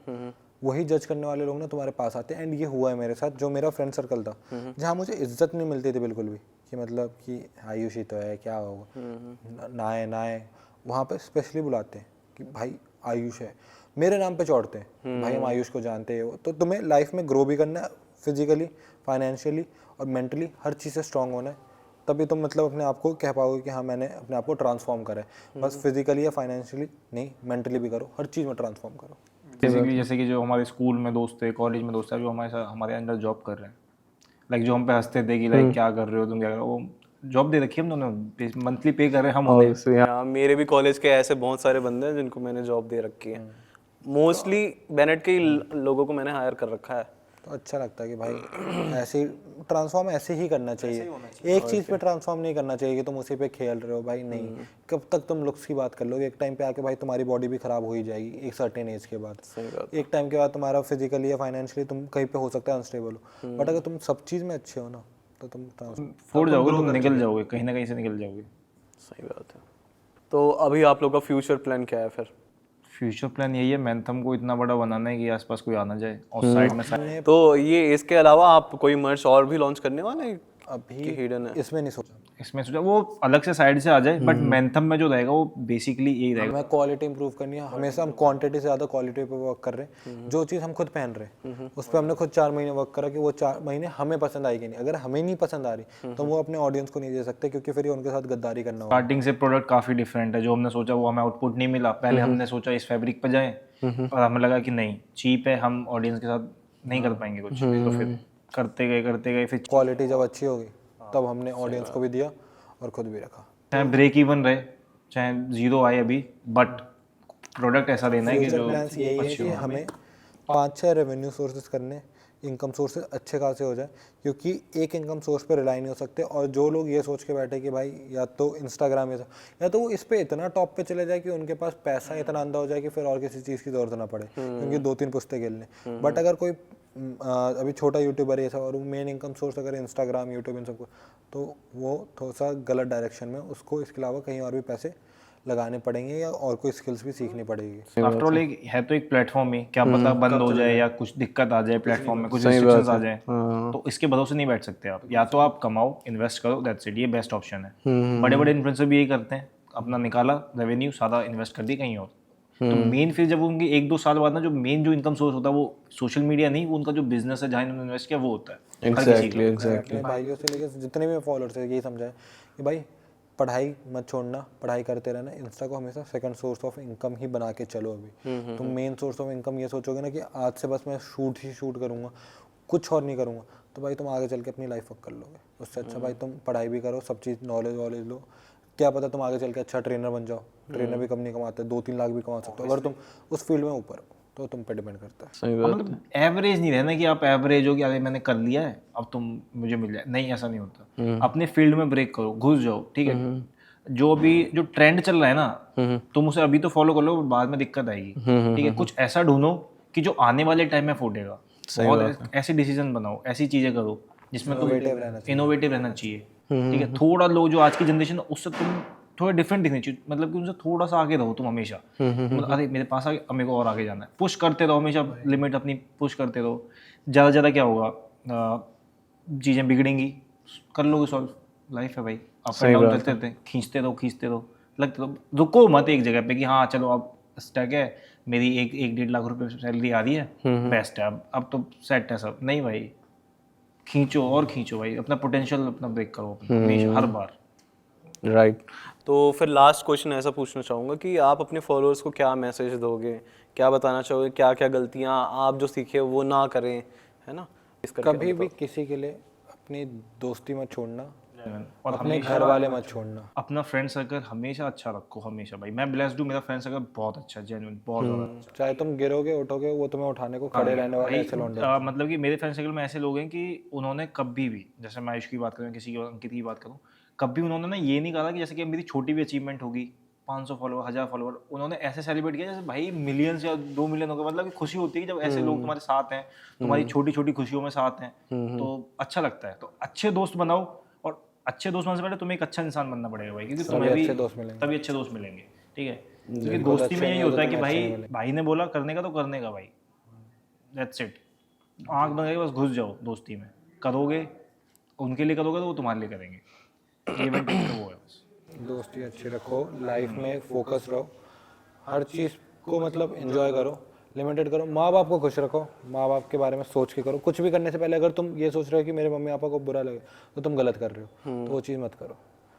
वही जज करने वाले लोग ना तुम्हारे पास आते हैं। एंड ये हुआ है मेरे साथ। जो मेरा फ्रेंड सर्कल था, जहाँ मुझे इज्जत नहीं मिलती थी बिल्कुल भी, कि मतलब कि आयुष ही तो है, क्या होगा, ना है, वहाँ पे स्पेशली बुलाते हैं कि भाई आयुष है, मेरे नाम पे चौड़ते हैं, भाई हम आयुष को जानते हो। तो तुम्हें लाइफ में ग्रो भी करना है, फिजिकली, फाइनेंशियली और मेंटली, हर चीज़ से स्ट्रांग होना है, तभी तुम मतलब अपने आप को कह पाओगे कि हाँ मैंने अपने आप को ट्रांसफॉर्म करा है। बस फिजिकली या फाइनेंशियली नहीं, मेंटली भी करो, हर चीज़ में ट्रांसफॉर्म करो। बेसिकली जैसे कि जो हमारे स्कूल में दोस्त थे, कॉलेज में दोस्त थे, जो हमारे साथ हमारे अंदर जॉब कर रहे हैं, लाइक जो हम पे हंसते थे कि लाइक क्या कर रहे हो तुम, क्या कर रहे हो, वो जॉब दे रखी है हम दोनों, मंथली पे कर रहे हैं हम उन्हें। हाँ, मेरे भी कॉलेज के ऐसे बहुत सारे बंदे हैं जिनको मैंने जॉब दे रखी है। मोस्टली बेनेट के ही लोगों को मैंने हायर कर रखा है। तो अच्छा लगता है कि भाई ऐसे ट्रांसफॉर्म ऐसे ही करना चाहिए। एक चीज़ पे ट्रांसफॉर्म नहीं करना चाहिए कि तुम उसी पे खेल रहे हो, भाई नहीं। कब तक तुम लुक्स की बात कर लोगे, एक टाइम पे आके भाई तुम्हारी बॉडी भी खराब हो ही जाएगी एक सर्टेन एज के बाद। एक टाइम के बाद तुम्हारा फिजिकली या फाइनेंशियली तुम कहीं पे हो सकता है अनस्टेबल हो, बट अगर तुम सब चीज़ में अच्छे हो ना तो तुम फोड़ जाओगे, तुम निकल जाओगे, कहीं ना कहीं से निकल जाओगे। सही बात है। तो अभी आप लोग का फ्यूचर प्लान क्या है फिर? फ्यूचर प्लान यही है, मैंथम को इतना बड़ा बनाना है कि आसपास कोई आना जाए, और साइड में तो ये इसके अलावा आप कोई मर्च और भी लॉन्च करने वाले हैं? अभी हिडन है इसमें नहीं सोचा। इसमें सोचा वो अलग से साइड से आ जाए, बट मैंथम में जो रहेगा वो बेसिकली यही रहेगा। हमें क्वालिटी इंप्रूव करनी है, हमेशा हम क्वांटिटी से ज़्यादा क्वालिटी पे वर्क कर रहे हैं। जो चीज़ हम खुद पहन रहे हैं उस पर हमने खुद 4 महीने वर्क करा कि वो 4 महीने हमें पसंद आएगी नहीं। अगर हमें नहीं पसंद आ रही तो वो अपने ऑडियंस को नहीं दे सकते, क्योंकि फिर ये उनके साथ गद्दारी करना होगा। स्टार्टिंग से प्रोडक्ट काफ़ी डिफरेंट है, जो हमने सोचा वो हमें आउटपुट नहीं मिला। पहले हमने सोचा इस फैब्रिक पे जाएं, और हमें लगा कि नहीं चीप है, हम ऑडियंस के साथ नहीं कर पाएंगे कुछ, तो फिर करते गए फिर क्वालिटी जब अच्छी होगी तब हमने ऑडियंस को भी दिया और खुद भी रखा। चाहे ब्रेक इवन रहे, चाहे जीरो आए अभी, बट प्रोडक्ट ऐसा देना है कि जो प्लान्स यही है कि हमें 5-6 रेवेन्यू सोर्सेज करने, इनकम सोर्सेज अच्छे खासे हो जाए, क्योंकि एक इनकम सोर्स पे रिलाई नहीं हो सकते। और जो लोग ये सोच के बैठे कि भाई या तो इंस्टाग्राम या तो वो इस पे इतना टॉप पे चले जाए कि उनके पास पैसा इतना अंधा हो जाए कि फिर और किसी चीज़ की जरूरत ना पड़े, क्योंकि 2-3 पुस्ते खेल लें। बट अगर कोई अभी छोटा यूट्यूबर है और वो मेन इनकम सोर्स अगर इंस्टाग्राम, यूट्यूब इन सबको, तो वो थोड़ा सा गलत डायरेक्शन में, उसको इसके अलावा कहीं और भी पैसे लगाने पड़ेंगे या और कोई स्किल्स भी सीखनी पड़ेगी। आफ्टर ऑल एक है तो एक प्लेटफॉर्म ही, क्या पता बंद हो जाए या कुछ दिक्कत आ जाए प्लेटफॉर्म में, कुछ रिस्ट्रिक्शंस आ जाए, तो इसके भरोसे नहीं बैठ सकते आप। या तो आप कमाओ, इन्वेस्ट करो, दैट्स इट, ये बेस्ट ऑप्शन है। बड़े बड़े इन्फ्लुएंसर भी यही करते हैं, अपना निकाला रेवेन्यू सारा इन्वेस्ट कर दी कहीं और। तो मेन फिर जब उनकी 1-2 साल बाद ना जो मेन जो इनकम सोर्स होता है वो सोशल मीडिया नहीं, वो उनका जो बिजनेस है जहाँ इन्होंने इन्वेस्ट किया वो होता है। एग्जैक्टली अपने भाइयों से लेकर जितने भी फॉलोअर्स है यही समझाए कि भाई पढ़ाई मत छोड़ना, पढ़ाई करते रहना। इंस्टा को हमेशा सेकंड सोर्स ऑफ इनकम ही बना के चलो। अभी तुम मेन सोर्स ऑफ इनकम ये सोचोगे ना कि आज से बस मैं शूट ही शूट करूँगा, कुछ और नहीं करूँगा, तो भाई तुम आगे चल के अपनी लाइफ फक कर लोगे। उससे अच्छा भाई तुम पढ़ाई भी करो, सब चीज़ नॉलेज वॉलेज लो, क्या पता तुम आगे चल के अच्छा ट्रेनर बन जाओ। ट्रेनर भी कम नहीं कमाते, 2-3 लाख भी कमा सकते हो अगर तुम उस फील्ड में ऊपर हो, तो तुम पे डिपेंड करता है। सही बात। मतलब एवरेज नहीं रहना कि आप एवरेज हो कि अरे मैंने कर लिया है अब तुम मुझे मिल जाए, नहीं ऐसा नहीं होता। अपने फील्ड में ब्रेक करो, घुस जाओ, ठीक है। जो ट्रेंड चल रहा है ना, तुम उसे अभी तो फॉलो कर लो, बाद में दिक्कत आएगी, ठीक है। कुछ ऐसा ढूंढो कि जो आने वाले टाइम में फूटेगा। बहुत ऐसे डिसीजन बनाओ, ऐसी चीजें करो जिसमें तुम इनोवेटिव रहना चाहिए, ठीक है। थोड़ा लोग जो आज की जनरेशन उससे तुम थोड़ा डिफरेंट दिखनी चाहिए, मतलब कि उनसे थोड़ा सा आगे रहो तुम हमेशा। मतलब अरे मेरे पास आगे, अब मेरे को और आगे जाना है, पुश करते रहो हमेशा, लिमिट अपनी पुश करते रहो। ज़्यादा क्या होगा, चीज़ें बिगड़ेंगी, कर लोगे सॉल्व। लाइफ है भाई, अप एंड डाउन चलते रहते हैं, खींचते रहो, लगते रहो, रुको मत एक जगह पे कि हाँ चलो अब स्टैक है, मेरी 1-1.5 लाख रुपए सैलरी आ रही है, बेस्ट है, अब तो सेट है सब। नहीं भाई, खींचो भाई, अपना पोटेंशियल अपना ब्रेक करो हमेशा, हर बार। राइट। तो फिर लास्ट क्वेश्चन ऐसा पूछना चाहूँगा कि आप अपने फॉलोअर्स को क्या मैसेज दोगे, क्या बताना चाहोगे, क्या क्या गलतियाँ आप जो सीखे वो ना करें, है ना? कभी भी किसी के लिए अपनी दोस्ती मत छोड़ना और अपने घर वाले मत छोड़ना। अपना फ्रेंड सर्कल हमेशा अच्छा रखो, हमेशा भाई। मैं ब्लेस्ड हूँ, मेरा फ्रेंड सर्कल बहुत अच्छा है, जेन्युइन बहुत ज़्यादा। चाहे तुम गिरोगे उठोगे, वो तुम्हें उठाने को खड़े रहने वाले ऐसे लौंडे। मतलब कि मेरे फ्रेंड सर्कल में ऐसे लोग हैं कि उन्होंने कभी भी, जैसे मैं आयुष की बात करूँ, किसी की अंकित की बात करूँ, कभी उन्होंने ना ये नहीं कहा कि जैसे कि मेरी छोटी भी अचीवमेंट होगी, 500 फॉलोवर, 1000 फॉलोवर, उन्होंने ऐसे सेलिब्रेट किया जैसे भाई मिलियंस या 2 मिलियन हो गए। मतलब कि खुशी होती है कि जब ऐसे लोग तुम्हारे साथ हैं, तुम्हारी छोटी छोटी खुशियों में साथ हैं, तो अच्छा लगता है। तो अच्छे दोस्त बनाओ, और अच्छे दोस्त बनने से पहले तुम्हें एक अच्छा इंसान बनना पड़ेगा भाई, क्योंकि तुम्हें भी तभी अच्छे दोस्त मिलेंगे, ठीक है। क्योंकि दोस्ती में यही होता है कि भाई ने बोला करने का तो करने का भाई, दैट्स इट। आँख बंद करके बस घुस जाओ दोस्ती में, करोगे उनके लिए करोगे तो वो तुम्हारे लिए करेंगे। इवेंट तो वो है बस। दोस्ती अच्छी रखो, लाइफ में फोकस रहो, हर चीज़ को मतलब एंजॉय करो, लिमिटेड करो, माँ बाप को खुश रखो, माँ बाप के बारे में सोच के करो। कुछ भी करने से पहले अगर तुम ये सोच रहे हो कि मेरे मम्मी पापा को बुरा लगे, तो तुम गलत कर रहे हो, तो वो चीज़ मत करो।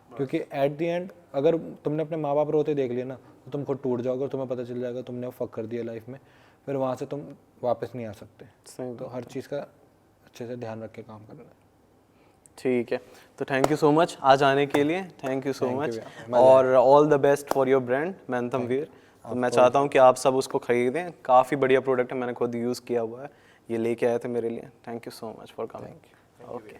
क्योंकि एट द एंड अगर तुमने अपने माँ बाप रोते देख लिया ना, तो तुम खुद टूट जाओगे और तुम्हें पता चल जाएगा तुमने फक कर दिया लाइफ में, फिर वहाँ से तुम वापस नहीं आ सकते। तो हर चीज़ का अच्छे से ध्यान रख के काम करना है। ठीक है, तो थैंक यू सो मच आज आने के लिए, थैंक यू सो मच, और all the best for your brand Mantham wear. तो मैं चाहता हूँ कि आप सब उसको खरीदें, काफ़ी बढ़िया प्रोडक्ट है, मैंने खुद यूज़ किया हुआ है, ये लेके आए थे मेरे लिए। Thank you so much for coming. Okay.